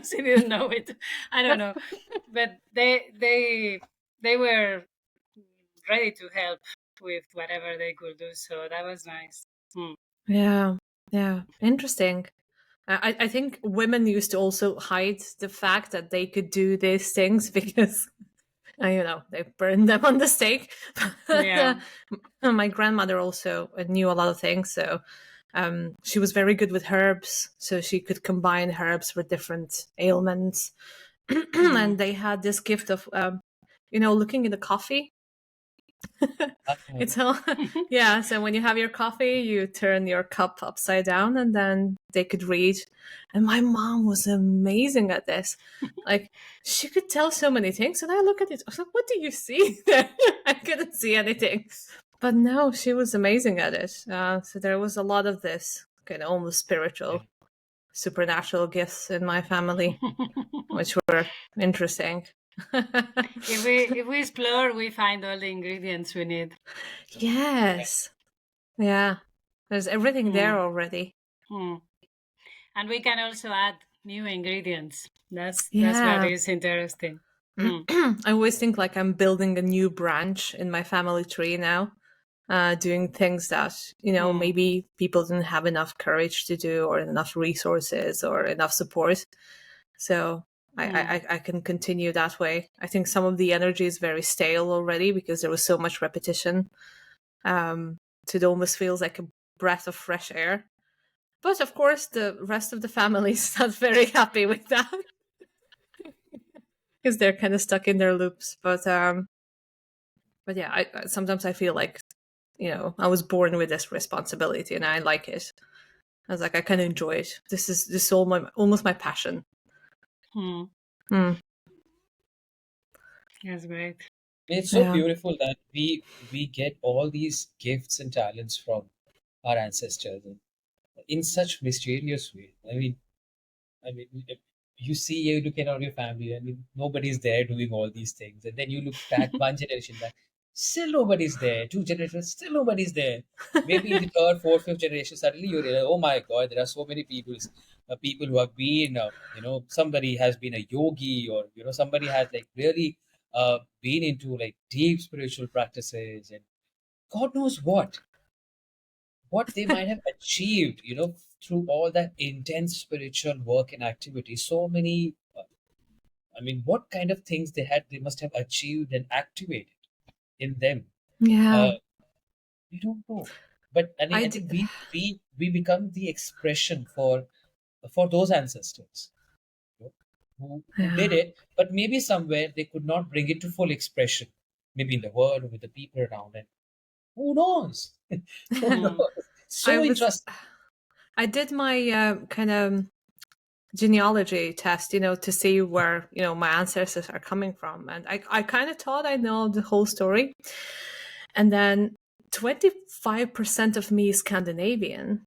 she didn't know it. I don't know, but they were ready to help with whatever they could do, so that was nice. Hmm.
yeah, yeah. Interesting. I think women used to also hide the fact that they could do these things because they burned them on the stake. But,
Yeah.
my grandmother also knew a lot of things, so she was very good with herbs, so she could combine herbs with different ailments.
Hmm.
And they had this gift of, looking in the coffee.
Uh,
It's all, yeah. So when you have your coffee, you turn your cup upside down, and then they could read. And my mom was amazing at this. Like she could tell so many things, and I look at it. I was like, "What do you see there?" I couldn't see anything, but no, she was amazing at it. So there was a lot of this kind of almost spiritual, supernatural gifts in my family, which were interesting.
If we explore, we find all the ingredients we need.
Yes. Yeah. There's everything
Hmm.
there already.
Hmm. And we can also add. New ingredients. That's what
Yeah.
is interesting. Hmm.
I always think like I'm building a new branch in my family tree now, doing things that,
Hmm.
maybe people didn't have enough courage to do or enough resources or enough support. So
Hmm.
I can continue that way. I think some of the energy is very stale already because there was so much repetition. So it almost feels like a breath of fresh air. But of course, the rest of the family is not very happy with that because they're kind of stuck in their loops. But yeah, sometimes I feel like I was born with this responsibility, and I like it. I was like, I kind of enjoy it. This is all my almost my passion.
Hmm.
Hmm.
That's great.
It's so
Yeah.
beautiful that we get all these gifts and talents from our ancestors in such mysterious way. I mean, if you see, you look at all your family. I mean, nobody's there doing all these things, and then you look back one generation back, still nobody's there. Two generations, still nobody's there. Maybe in the third, fourth, fifth generation, suddenly you realize, oh my God, there are so many people who have been, somebody has been a yogi, or somebody has like really been into like deep spiritual practices, and God knows what they might have achieved, through all that intense spiritual work and activity. So many, I mean, what kind of things they must have achieved and activated in them.
Yeah.
Uh, we don't know. But
I
I
d-
think we become the expression for those ancestors, you know, who did
yeah.
it, but maybe somewhere they could not bring it to full expression, maybe in the world or with the people around. And who knows? Who
Hmm.
knows?
I
So
was
interesting.
I did my kind of genealogy test, to see where my ancestors are coming from, and I kind of thought I know the whole story, and then 25% of me is Scandinavian.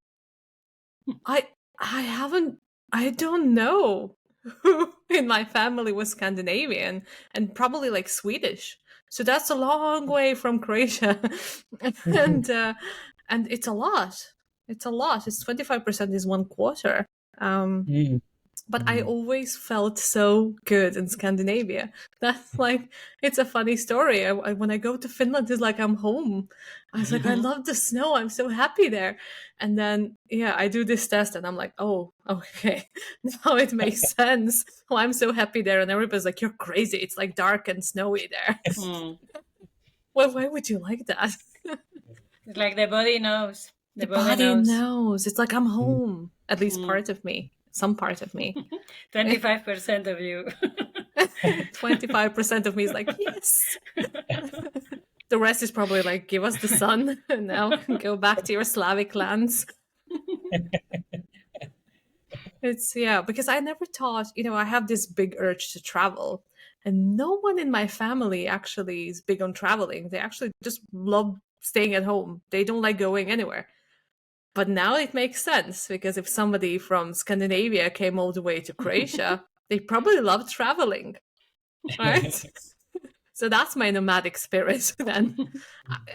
I I haven't I don't know who in my family was Scandinavian, and probably like Swedish. So that's a long way from Croatia, and uh, and it's a lot. It's a lot. It's 25% is one quarter. Um,
Mm.
but I
Mm.
always felt so good in Scandinavia. That's like, it's a funny story. When I go to Finland, it's like I'm home. I was like, I love the snow. I'm so happy there. And then, yeah, I do this test and I'm like, oh, okay. Now it makes sense. Oh, I'm so happy there. And everybody's like, you're crazy. It's like dark and snowy there.
Hmm.
Well, why would you like that?
It's like the body knows.
The
The body
body
knows.
knows. It's like I'm
Mm.
home. At least
Hmm.
part of me, some part of me.
25% of you.
25% of me is like, yes. The rest is probably like, give us the sun and now go back to your Slavic lands. It's, yeah, because I never thought, I have this big urge to travel. And no one in my family actually is big on traveling. They actually just love staying at home. They don't like going anywhere. But now it makes sense because if somebody from Scandinavia came all the way to Croatia, they probably love traveling, right? So that's my nomadic spirit then.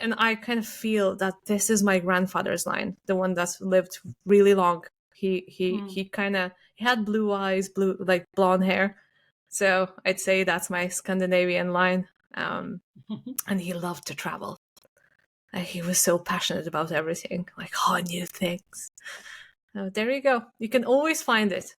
And I kind of feel that this is my grandfather's line, the one that's lived really long.
Hmm.
He kind of he had blue eyes, blue like blonde hair. So I'd say that's my Scandinavian line. And he loved to travel. He was so passionate about everything, like new things. So there you go. You can always find it.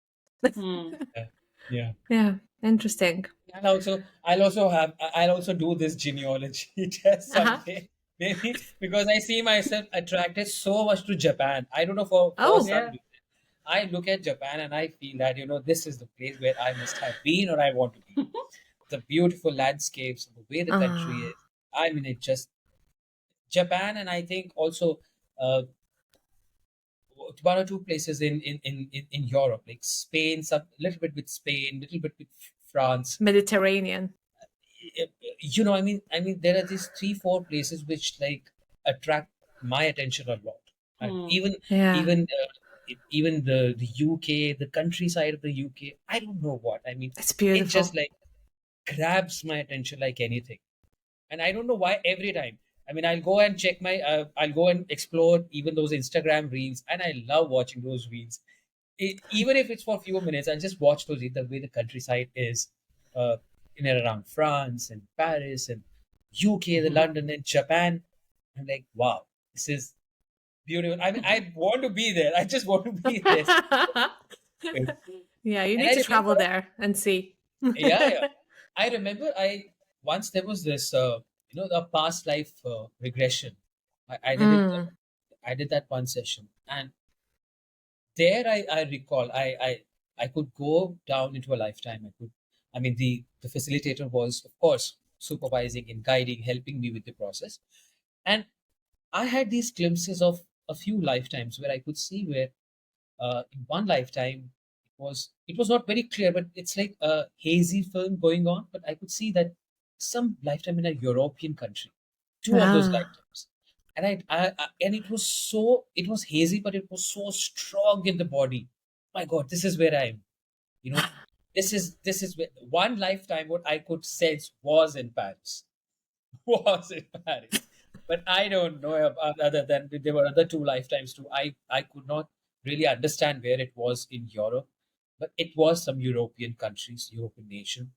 Hmm.
Yeah. Yeah.
Yeah, interesting.
I'll also do this genealogy test
Uh huh.
someday. Maybe because I see myself attracted so much to Japan. I don't know for
Oh,
some
Yeah.
reason. I look at Japan and I feel that, this is the place where I must have been or I want to be. The beautiful landscapes, the way the country
ah,
is. I mean, it just Japan, and I think also uh, one or two places in Europe, like Spain, some little bit with Spain, little bit with France.
Mediterranean.
I mean, there are these three, four places which like attract my attention a lot. And
Hmm.
Yeah,
even the UK, the countryside of the UK, I don't know what. I mean,
it's
it just
beautiful.
like grabs my attention like anything. And I don't know why every time. I mean, I'll go and explore even those Instagram reels, and I love watching those reels. Even if it's for a few minutes, I just watch those the way the countryside is, uh, in and around France and Paris and UK, the London and Japan. I'm like, wow, this is beautiful. I mean, I want to be there. I just want to be there. And
Yeah, you need
I
to travel
remember,
there and see.
yeah, yeah. I remember I once there was this, the past life regression. I did it.
Mm,
I did that one session, and there I recall I could go down into a lifetime. I mean, the facilitator was, of course, supervising and guiding, helping me with the process. And I had these glimpses of a few lifetimes where I could see where, in one lifetime, it was not very clear, but it's like a hazy film going on. But I could see that some lifetime in a European country, two of those
ah.
lifetimes, and and it was hazy, but it was so strong in the body. My God, this is where I am. You know, this is where one lifetime what I could sense was in Paris. Was in Paris. But I don't know about other than there were other two lifetimes too. I could not really understand where it was in Europe, but it was some European countries, European nation.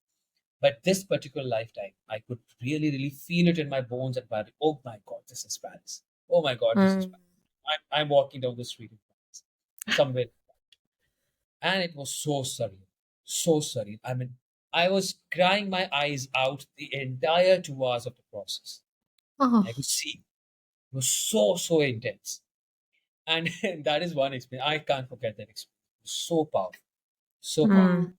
But this particular lifetime, I could really, really feel it in my bones and body. Oh my God, this is Paris. Oh my God, this is
Mm.
Paris. I'm walking down the street in Paris, somewhere, and it was so surreal, so surreal. I mean, I was crying my eyes out the entire 2 hours of the process.
Oh.
I could see it was so, so intense. And that is one experience. I can't forget that experience. It was so powerful. So powerful.
Hmm.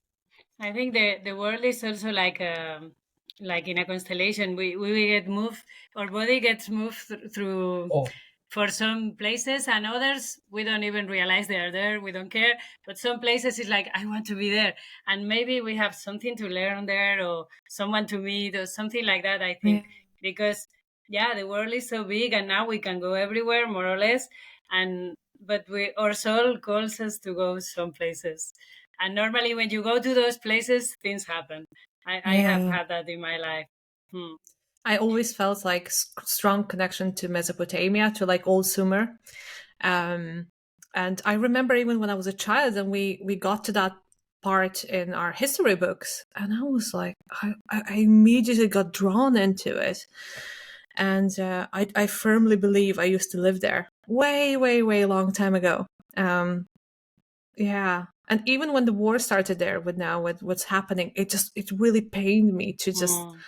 I think the world is also like in a constellation. We get moved, our body gets moved through
Oh,
for some places, and others we don't even realize they are there. We don't care. But some places it's like I want to be there, and maybe we have something to learn there, or someone to meet, or something like that. I
Yeah.
think because yeah, the world is so big, and now we can go everywhere more or less, and but we our soul calls us to go some places, and normally when you go to those places things happen. I have
Yeah.
had that in my life. Hmm.
I always felt like strong connection to Mesopotamia, to like old Sumer. Um, and I remember even when I was a child and we got to that part in our history books, and I was like, I immediately got drawn into it. And I firmly believe I used to live there way, way, way long time ago. Um, yeah. And even when the war started there with now with what's happening, it really pained me to just
Hmm.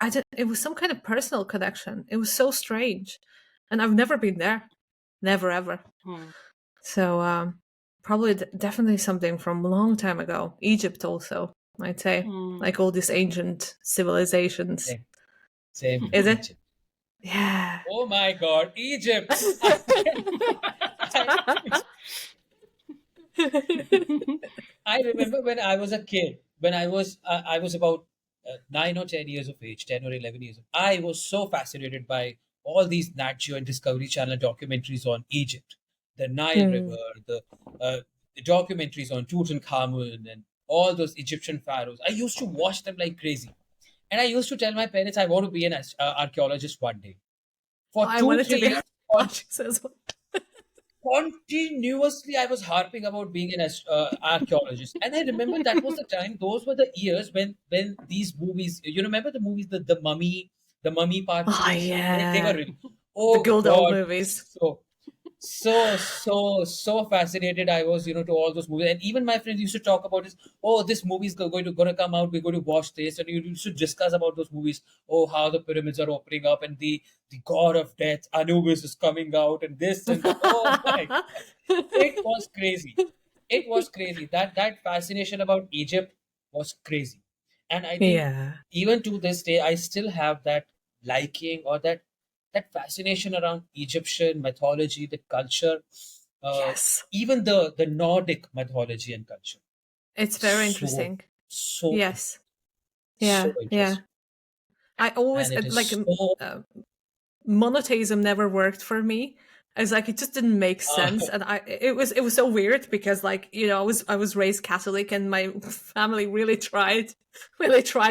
I did it was some kind of personal connection. It was so strange. And I've never been there. Never ever.
Hmm.
So probably definitely something from a long time ago. Egypt also, I'd say.
Hmm.
Like all these ancient civilizations.
same, same here.
Is it?
Egypt.
Yeah.
Oh my God, Egypt. I, I remember when I was a kid, when I was about 9 or 10 years of age, 10 or 11 years. I was so fascinated by all these Nat Geo and Discovery Channel documentaries on Egypt, the Nile River,
Mm.
the uh, the documentaries on Tutankhamun and all those Egyptian pharaohs. I used to watch them like crazy, and I used to tell my parents I want to be an archaeologist one day. For
I
two,
wanted to
three
be
years,
artist as well.
continuously I was harping about being an archaeologist. And I remember that was the time, those were the years when these movies, you remember the movies, the mummy part
Oh
two, they were
yeah.
really,
The
oh
good old
God,
movies.
so fascinated I was, to all those movies. And even my friends used to talk about this. Oh, this movie is gonna come out. We're going to watch this, and you used to discuss about those movies. Oh, how the pyramids are opening up, and the god of death Anubis is coming out, and this and that. Oh my, it was crazy. It was crazy. That fascination about Egypt was crazy. And I think
Yeah.
even to this day, I still have that liking or that fascination around Egyptian mythology, the culture, uh,
Yes.
even the Nordic mythology and culture.
It's very
So
interesting.
so
Yes.
so
Yeah. Yeah.
interesting,
I always
and it
like
is so.
uh, monotheism never worked for me. I was like, it just didn't make
Uh,
sense, and it was so weird because like I was raised Catholic, and my family really tried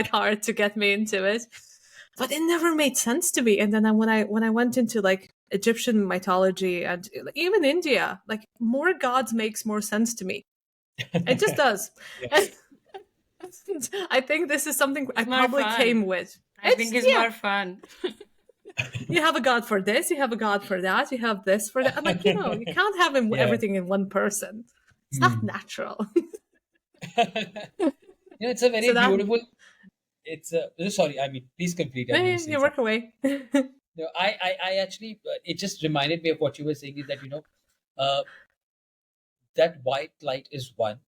hard to get me into it, but it never made sense to me. And then when I went into like Egyptian mythology and even India, like more gods makes more sense to me. It just does.
Yeah.
I think this is something I
It's more
probably came
fun.
with.
I think it's
Yeah,
more fun.
you have a god for this, you have a god for that, you have this for that. I'm like, you can't have
Yeah.
everything in one person. It's not
Hmm.
natural.
It's a
So
very
that,
beautiful. It's a. Sorry, I mean, please complete. I'm going to say
you work
something.
away.
No, I actually, it just reminded me of what you were saying is that, uh, that white light is one,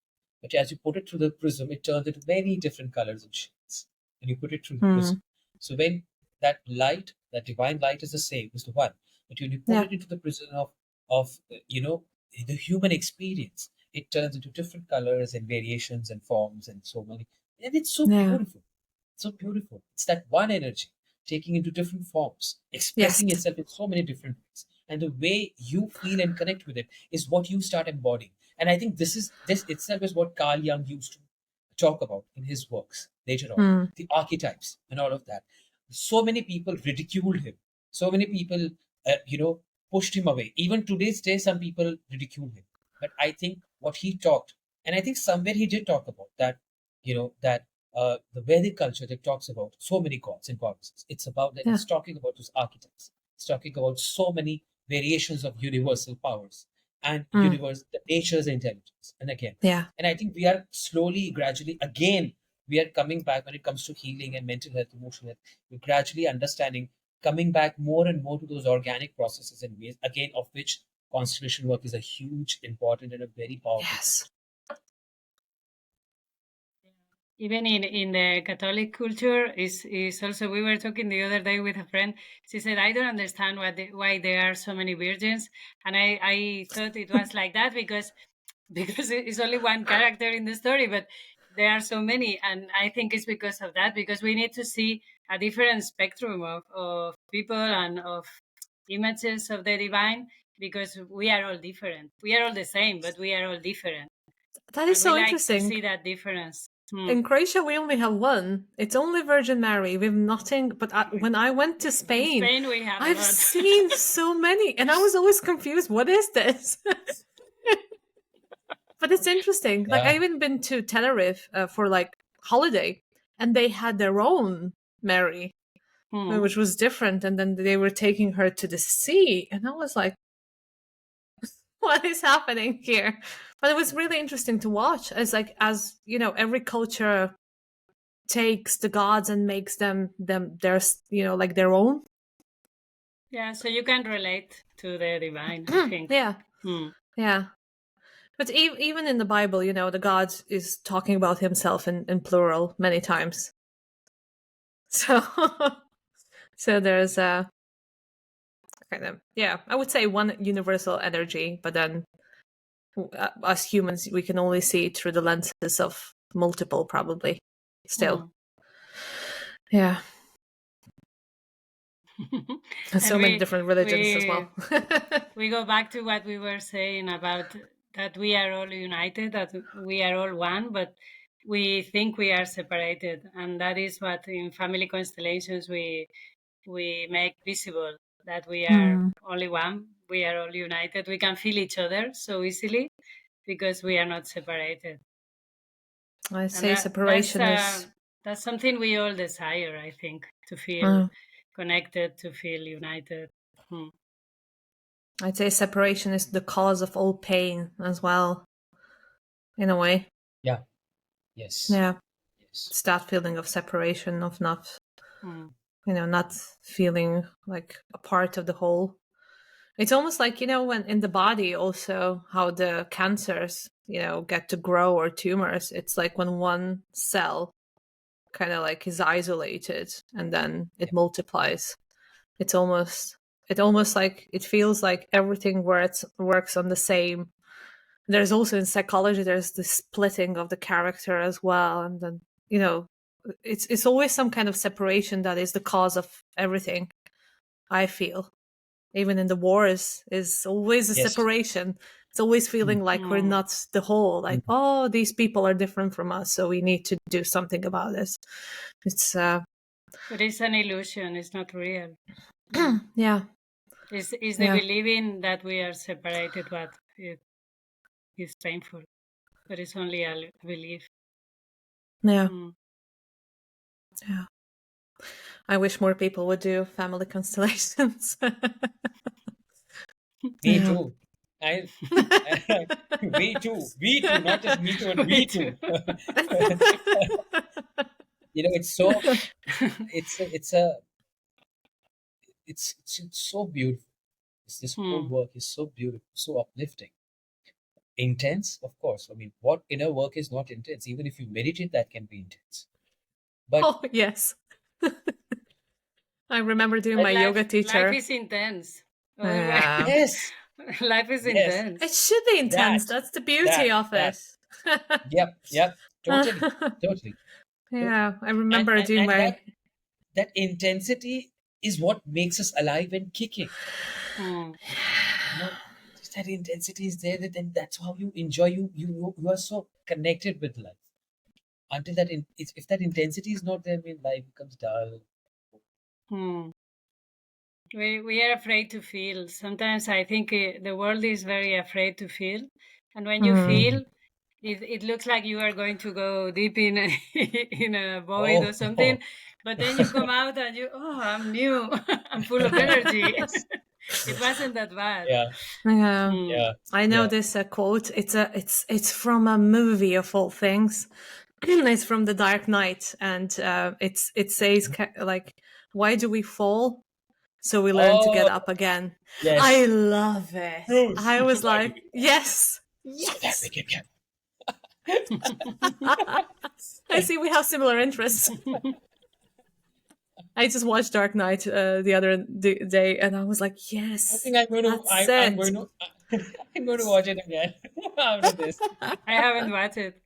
but as you put it through the prism, it turns into many different colors and shades. And you put it through the
Hmm.
prism. So when that light, that divine light is the same, is the one. But when you put
Yeah.
it into the prism of the human experience, it turns into different colors and variations and forms and so many. And it's so
Yeah.
beautiful. So beautiful. It's that one energy taking into different forms,
Yes.
expressing itself in so many different ways. And the way you feel and connect with it is what you start embodying. And I think this itself is what Carl Jung used to talk about in his works later on,
Hmm.
the archetypes and all of that. So many people ridiculed him. So many people, pushed him away. Even today's day, some people ridicule him. But I think what he talked, and I think somewhere he did talk about that, that the Vedic culture that talks about so many gods and goddesses. It's about that.
Yeah.
It's talking about those archetypes. It's talking about so many variations of universal powers and
Hmm.
the nature's intelligence.
Yeah.
And I think we are slowly, gradually, again, we are coming back when it comes to healing and mental health, emotional health. We're gradually understanding, coming back more and more to those organic processes and ways, again, of which constellation work is a huge, important, and a very powerful
Yes.
part.
Even in the Catholic culture is also, we were talking the other day with a friend. She said, I don't understand why there are so many virgins. And I thought it was like that because because it's only one character in the story, but there are so many. And I think it's because of that, because we need to see a different spectrum of people and of images of the divine, because we are all different. We are all the same, but we are all different.
That is
And we
so
like to
interesting.
see that difference. Hmm.
In Croatia, we only have one. It's only Virgin Mary. We have nothing. But when I went to
In
Spain,
Spain, we have a
I've
lot.
seen so many, and I was always confused. What is this? But it's interesting. Like I
Yeah.
even been to Tenerife for like holiday, and they had their own Mary,
Hmm.
which was different. And then they were taking her to the sea, and I was like, "What is happening here?" But it was really interesting to watch. As every culture takes the gods and makes them their like their own.
Yeah, so you can relate to the divine, I think.
Yeah,
Hmm.
yeah. But even in the Bible, the God is talking about himself in plural many times. So so there's a kind of, yeah, I would say one universal energy, but then us humans, we can only see it through the lenses of multiple, probably. Still,
Hmm.
yeah.
And
So many different religions as well.
we we go back to what we were saying about that we are all united, that we are all one, but we think we are separated, and that is what in family constellations we make visible, that we are
Hmm.
only one, we are all united, we can feel each other so easily because we are not separated.
I
And
say separation is.
that's something we all desire, I think, to feel
Uh,
connected, to feel united. Hmm.
I'd say separation is the cause of all pain as well, in a way.
Yeah. Yes.
Yeah,
Yes.
it's that feeling of separation, of not,
Hmm.
not feeling like a part of the whole. It's almost like, when in the body also, how the cancers, get to grow, or tumors. It's like when one cell kind of like is isolated and then it
Yeah.
multiplies. It's almost like it feels like everything works on the same. There's also in psychology, there's the splitting of the character as well, and then you know it's always some kind of separation that is the cause of everything. I feel even in the wars is always a
Yes.
separation. It's always feeling
Mm.
like we're
Hmm.
not the whole, like,
Mhm.
oh, these people are different from us, so we need to do something about this. It's
But it's an illusion, it's not real. Hmm.
yeah,
It's the
yeah,
believing that we are separated what is painful. but it's only a belief.
Yeah.
Mm.
Yeah. I wish more people would do family constellations.
Me
Yeah.
too. I, we too. We too. Not just me too, but
Me
we
too.
too. It's so. It's so beautiful. This whole
Hmm.
work is so beautiful, so uplifting. Intense, of course. I mean, what inner work is not intense? Even if you meditate, that can be intense. But
Oh, yes. I remember doing
But
my yoga
life
teacher.
is intense. Otherwise,
Yeah.
yes,
life is
yes,
It
intense.
should be intense.
that,
That's the beauty
that,
of
that.
it.
Yep, yep. Totally, totally, totally.
Yeah, I
And
remember
and
doing
and
my.
that intensity is what makes us alive and kicking.
Hmm.
You know, just that intensity is there. Then that's how you enjoy. You are so connected with life. Until if that intensity is not there, I mean, life becomes dull.
Hmm. We are afraid to feel. Sometimes I think the world is very afraid to feel, and when you
Mm.
feel, it looks like you are going to go deep in a, in a void or
Oh,
something, but then you come out and I'm new, I'm full of energy.
yes,
It
yes,
wasn't that bad.
yeah,
Yeah,
Hmm.
yeah,
I know
yeah.
this quote. It's from a movie of all things. It's from The Dark Knight, and it says like, "Why do we fall? So we learn to get
Oh,
up again." I
yes.
love it.
Bruce,
I was
so that we
like,
can,
yes,
so that we
yes.
can get.
I see we have similar interests. I just watched Dark Knight the other day, and I was like,
I
yes,
think I'm going to.
that's
I'm
it.
going to. I'm going to watch it again after this.
I haven't watched it.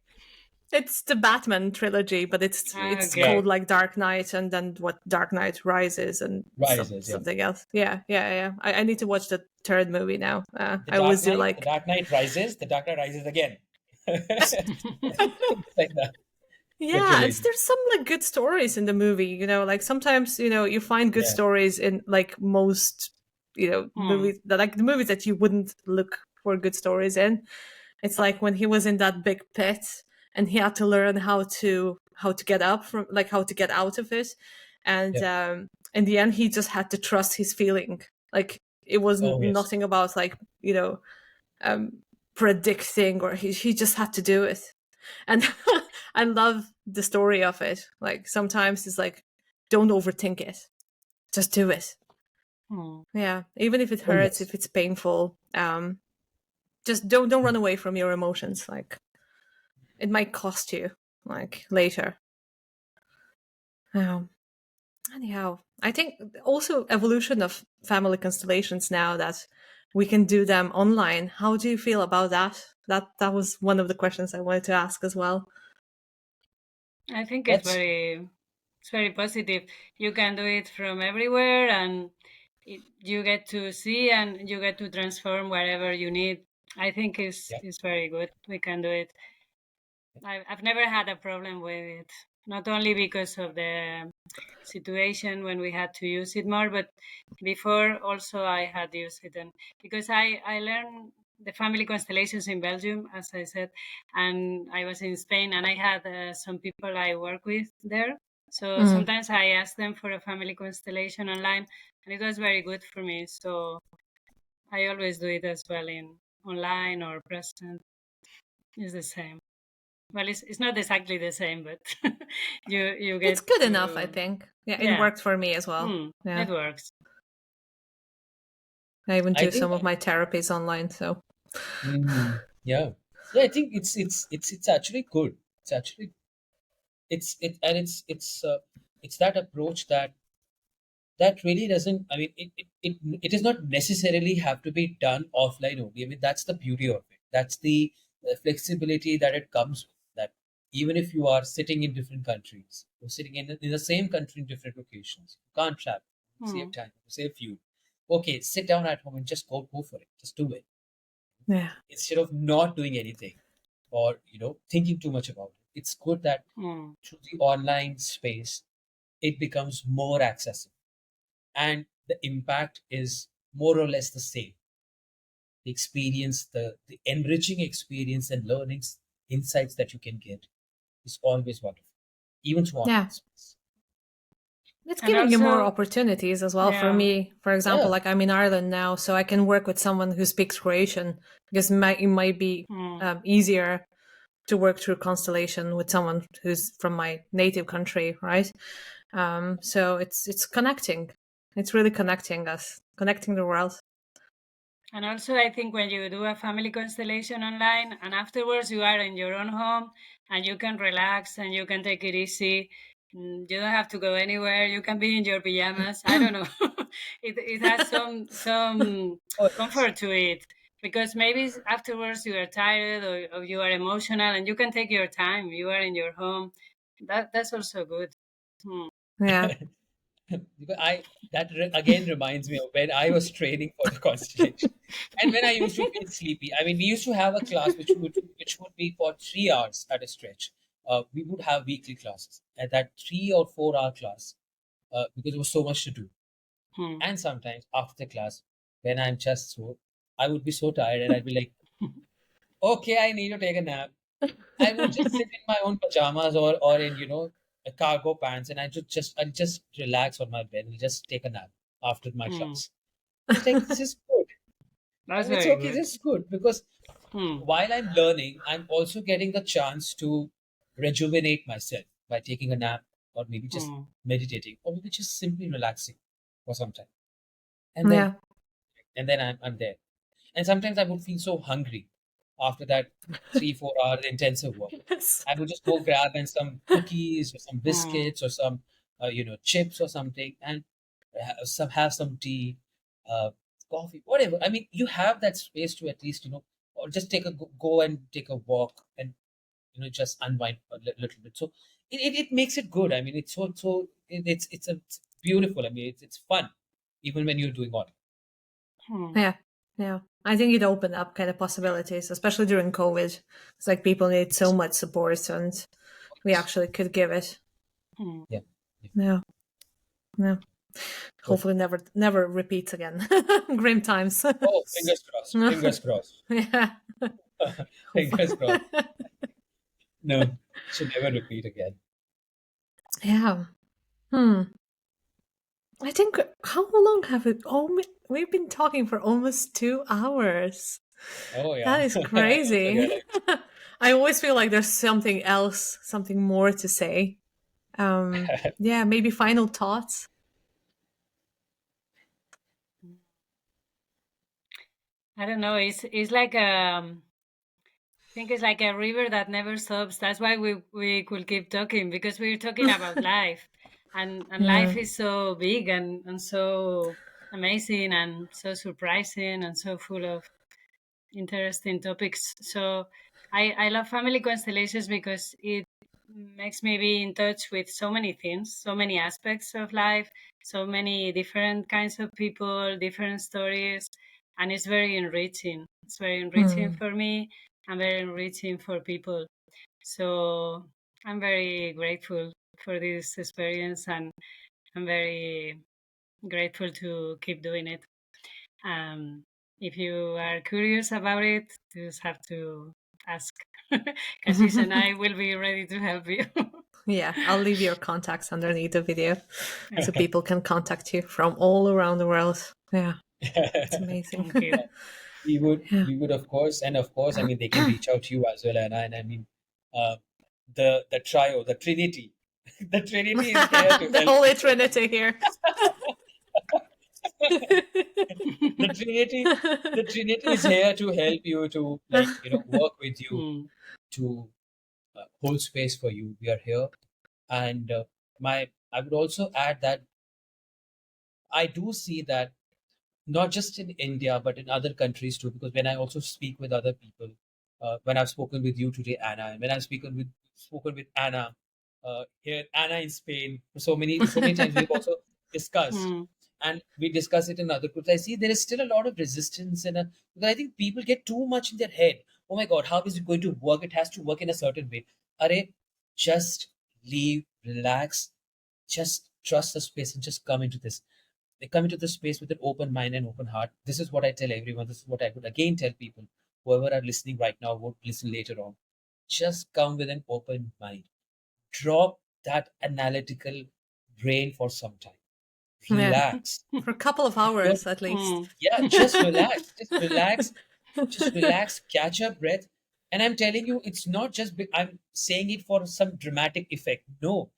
It's the Batman trilogy, but it's
Ah,
it's
Yeah,
called
okay.
like Dark Knight, and then what Dark Knight Rises, and
rises. Yeah,
something else. Yeah, yeah, yeah. I need to watch the third movie now.
the
I
Dark
always do
Knight. The
like.
Dark Knight rises. The Dark Knight rises again. It's like that. The
Yeah,
trilogy.
there's some like good stories in the movie. Like sometimes you find good
Yeah.
stories in like most
Hmm.
movies that like the movies that you wouldn't look for good stories in. It's like when he was in that big pit and he had to learn how to get up from like how to get out of it, and
Yep.
in the end he just had to trust his feeling. Like it was
Oh yes.
nothing about like um, predicting, or he just had to do it. And I love the story of it. Like sometimes it's like, don't overthink it, just do it.
Hmm.
Yeah, even if it
Oh
hurts,
yes.
if it's painful, just don't run away from your emotions. Like it might cost you like later. Um, Anyhow, I think also evolution of family constellations now that we can do them online. How do you feel about that? That was one of the questions I wanted to ask as well.
I think
That's
it's very positive. You can do it from everywhere, and you get to see and you get to transform whatever you need. I think
yeah.
is very good. We can do it. I've never had a problem with it. Not only because of the situation when we had to use it more, but before also I had used it, and because I learned the family constellations in Belgium, as I said, and I was in Spain, and I had some people I work with there. So
Mm.
sometimes I asked them for a family constellation online, and it was very good for me. So I always do it as well in online or present. It's the same. Well, it's not exactly the same, but you
It's
get
good enough, I
to,
think. Yeah, it
yeah.
worked for me as well. Yeah,
It works.
I even
I
do
think.
some of my therapies online. So
Yeah. Yeah. I think it's actually good. It's actually it's that approach that really doesn't. I mean, it does not necessarily have to be done offline only. I mean, that's the beauty of it. That's the flexibility that it comes with. That even if you are sitting in different countries, you're sitting in the same country in different locations, you can't travel, save
Hmm.
time, save fuel. Okay, sit down at home and just go for it. Just do it
yeah,
instead of not doing anything or thinking too much about it. It's good that
Hmm.
through the online space it becomes more accessible and the impact is more or less the same. The experience, the enriching experience and learnings insights that you can get is always wonderful, even through
Yeah.
online space.
It's
And
giving you more
also,
opportunities as well. For
yeah.
me, for example,
Yeah.
like I'm in Ireland now, so I can work with someone who speaks Croatian because it might be
Mm.
easier to work through Constellation with someone who's from my native country, right? So it's connecting. It's really connecting us, connecting the world.
And also, I think when you do a family constellation online and afterwards you are in your own home and you can relax and you can take it easy, you don't have to go anywhere. You can be in your pajamas. I don't know. It has some
Oh, yes.
comfort to it because maybe afterwards you are tired or you are emotional and you can take your time. You are in your home. That's also good. Hmm.
Yeah.
Because again reminds me of when I was training for the constellation, and when I used to feel sleepy. I mean, we used to have a class which would be for 3 hours at a stretch. We would have weekly classes, and that 3 or 4 hour class, because there was so much to do.
Hmm.
And sometimes after the class, when I would be so tired, and I'd be like, okay, I need to take a nap. I would just sit in my own pajamas or in a cargo pants, and I just relax on my bed and just take a nap after my
Hmm.
class. It's like this is good. I
That's
mean, it's
very
okay.
good.
This is good because
Hmm.
while I'm learning, I'm also getting the chance to rejuvenate myself by taking a nap or maybe just
Hmm.
meditating or maybe just simply relaxing for some time, and then
Yeah.
and then I'm there. And sometimes I would feel so hungry after that 3 4 hour intensive work.
Yes.
I would just go grab and some cookies or some
Hmm.
biscuits or some chips or something, and have some tea, uh, coffee, whatever. I mean, you have that space to at least or just go and take a walk and just unwind a little bit. So it makes it good. I mean, it's beautiful. I mean, it's fun even when you're doing all.
Hmm.
Yeah. Yeah. I think it opened up kind of possibilities, especially during COVID. It's like people need so
Yes.
much support and we actually could give it.
Hmm.
Yeah. Yeah.
Yeah. Yeah.
So,
Hopefully never repeats again. Grim times.
oh, fingers crossed. Fingers crossed.
Yeah.
Fingers
Hopefully.
crossed. No, should never repeat again.
Yeah. Hmm. I think how long have we we've been talking for almost 2 hours.
Oh
That
yeah,
is
I also
crazy.
realized.
I always feel like there's something else, something more to say. Yeah, maybe final thoughts.
I don't know. It's like I think it's like a river that never stops. That's why we could keep talking because we're talking about life, and
Yeah.
life is so big and so amazing and so surprising and so full of interesting topics. So I love family constellations because it makes me be in touch with so many things, so many aspects of life, so many different kinds of people, different stories, and it's very enriching. It's very enriching
Hmm.
for me and very enriching for people. So I'm very grateful for this experience and I'm very grateful to keep doing it. Um, if you are curious about it, you just have to ask. Cassis and I will be ready to help you.
Yeah, I'll leave your contacts underneath the video so people can contact you from all around the world. Yeah, it's amazing.
Thank you.
we would
Yeah.
we would of course, I mean, they can reach out to you as well, and I mean, uh, the trio, the Trinity, the Trinity is here to
The
help
Holy
you.
Trinity here.
the Trinity, the Trinity is here to help you to work with you
Hmm.
to hold space for you. We are here, and my I would also add that I do see that not just in India, but in other countries too. Because when I also speak with other people, when I've spoken with you today, Anna, and when I've spoken with Anna, Anna in Spain, so many times we've also discussed,
Hmm.
and we discuss it in other groups. I see there is still a lot of resistance, because I think people get too much in their head. Oh my God, how is it going to work? It has to work in a certain way. Are just leave, relax, just trust the space, and just come into this. They come into the space with an open mind and open heart. This is what I tell everyone. This is what I would again tell people, whoever are listening right now, would listen later on. just come with an open mind. Drop that analytical brain for some time.
Yeah.
Relax.
For a couple of
You're,
hours at least.
yeah, just relax. Just relax. Just relax. Catch your breath. And I'm telling you, it's not just, I'm saying it for some dramatic effect. No,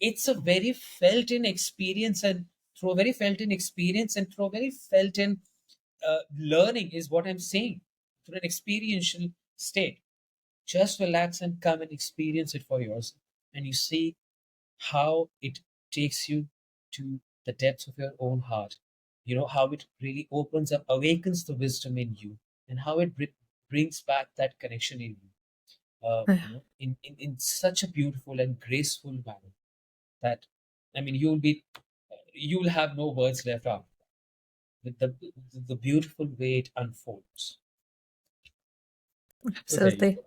it's a very felt in experience, and through a very felt in experience and through a very felt in learning is what I'm saying. Through an experiential state. Just relax and come and experience it for yourself. And you see how it takes you to the depths of your own heart. You know, how it really opens up, awakens the wisdom in you, and how it brings back that connection in you, in such a beautiful and graceful manner that, I mean, you'll have no words left after with the beautiful way it unfolds. So there you
Absolutely.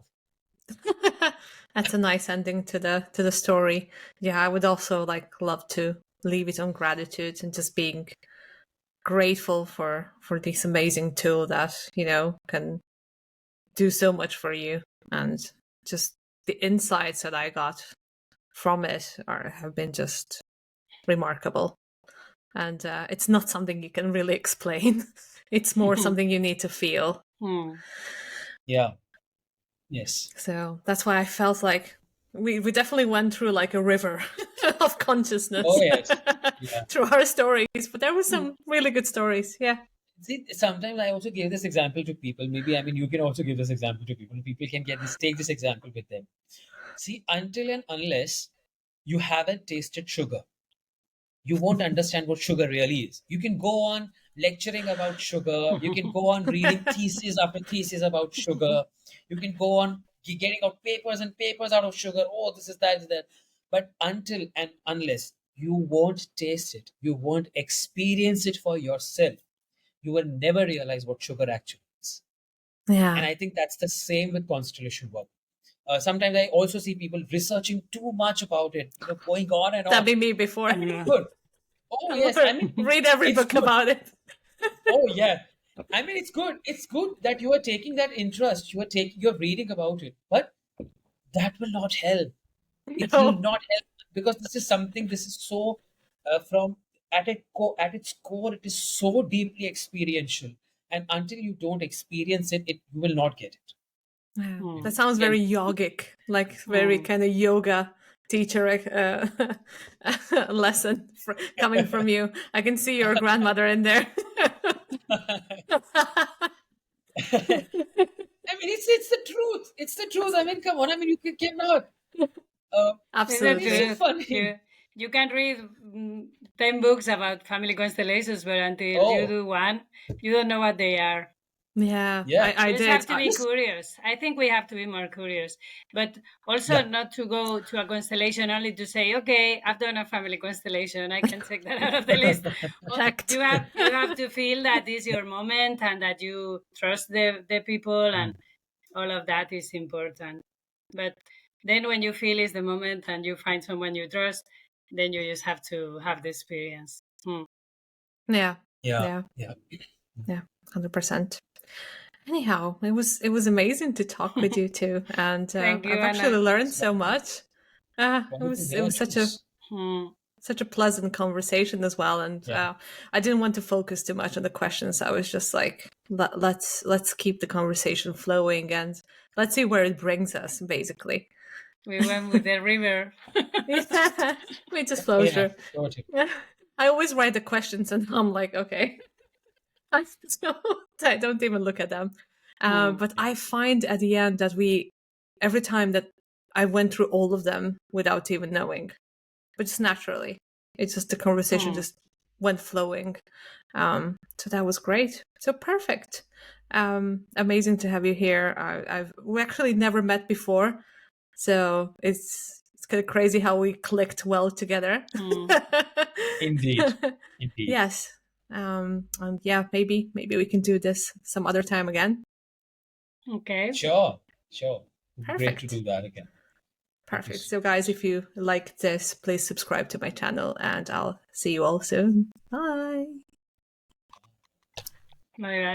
go.
That's a nice ending to the story. Yeah, I would also like love to leave it on gratitude and just being grateful for this amazing tool that, can do so much for you. And just the insights that I got from it have been just remarkable. And it's not something you can really explain. It's more something you need to feel.
Yeah. Yes.
So that's why I felt like we definitely went through like a river of
Oh
consciousness
yes. Yeah.
through our stories. But there were some really good stories. Yeah.
See, sometimes I also give this example to people. Maybe, I mean, you can also give this example to people. People can take this example with them. See, until and unless you haven't tasted sugar, you won't understand what sugar really is. You can go on lecturing about sugar. You can go on reading thesis after thesis about sugar. You can go on getting out papers and papers out of sugar. Oh, this is that, is that. But until and unless you won't taste it, you won't experience it for yourself, you will never realize what sugar actually is. And
Yeah.
I think that's the same with constellation work. Sometimes I also see people researching too much about it, going on and
That'd
on.
be me before.
I mean, it's good. Oh yes, I mean
Read every
it's
book
good.
about it.
Oh yeah, I mean it's good. It's good that you are taking that interest. You're reading about it, but that will not help. It will
No.
not help because this is something. This is so from at its core, it is so deeply experiential. And until you don't experience it, you will not get it.
Yeah.
And
That sounds
see, and
very yogic, like very kind of yoga teacher lesson coming from you. I can see your grandmother in there.
I mean, it's the truth. It's the truth. I mean, come on. I mean, cannot.
It's the
It's so
Absolutely.
truth.
funny.
You can read 10 books about family constellations, but until you
Oh,
do one, you don't know what they are.
Yeah,
yeah.
I
You just
did.
have to be curious. I think we have to be more curious, but also
Yeah.
not to go to a constellation only to say, "Okay, I've done a family constellation. I can take that out of the list."
Checked.
You have to feel that this is your moment and that you trust the people, and
Mm.
all of that is important. But then when you feel is the moment and you find someone you trust, then you just have to have the experience.
Yeah,
Yeah.
yeah,
Yeah.
yeah, 100%. Anyhow, it was amazing to talk with you too, and
Thank you,
I've
Anna.
actually learned
It's
so
wonderful.
much. It
Wonderful
was it
here
was
too.
Hmm.
such a pleasant conversation as well, and
Yeah.
I didn't want to focus too much on the questions. I was just like, let's keep the conversation flowing, and let's see where it brings us, basically.
We went with the river.
Yeah, we just
Oh
flow
yeah.
through.
Totally.
Yeah. I always write the questions, and I'm like, okay, so I don't even look at them.
Hmm.
But I find at the end that every time that I went through all of them without even knowing, but just naturally, it's just the conversation
Hmm.
just went flowing. So that was great. So perfect. Amazing to have you here. We actually never met before, so it's kind of crazy how we clicked well together.
Hmm.
Indeed. Indeed.
Yes. And yeah, maybe we can do this some other time again.
Okay.
Sure. Sure. Great to
Perfect.
do that again. Thank you
Perfect.
so
So guys,
much.
if you like this, please subscribe to my channel and I'll see you all soon. Bye.
Bye bye.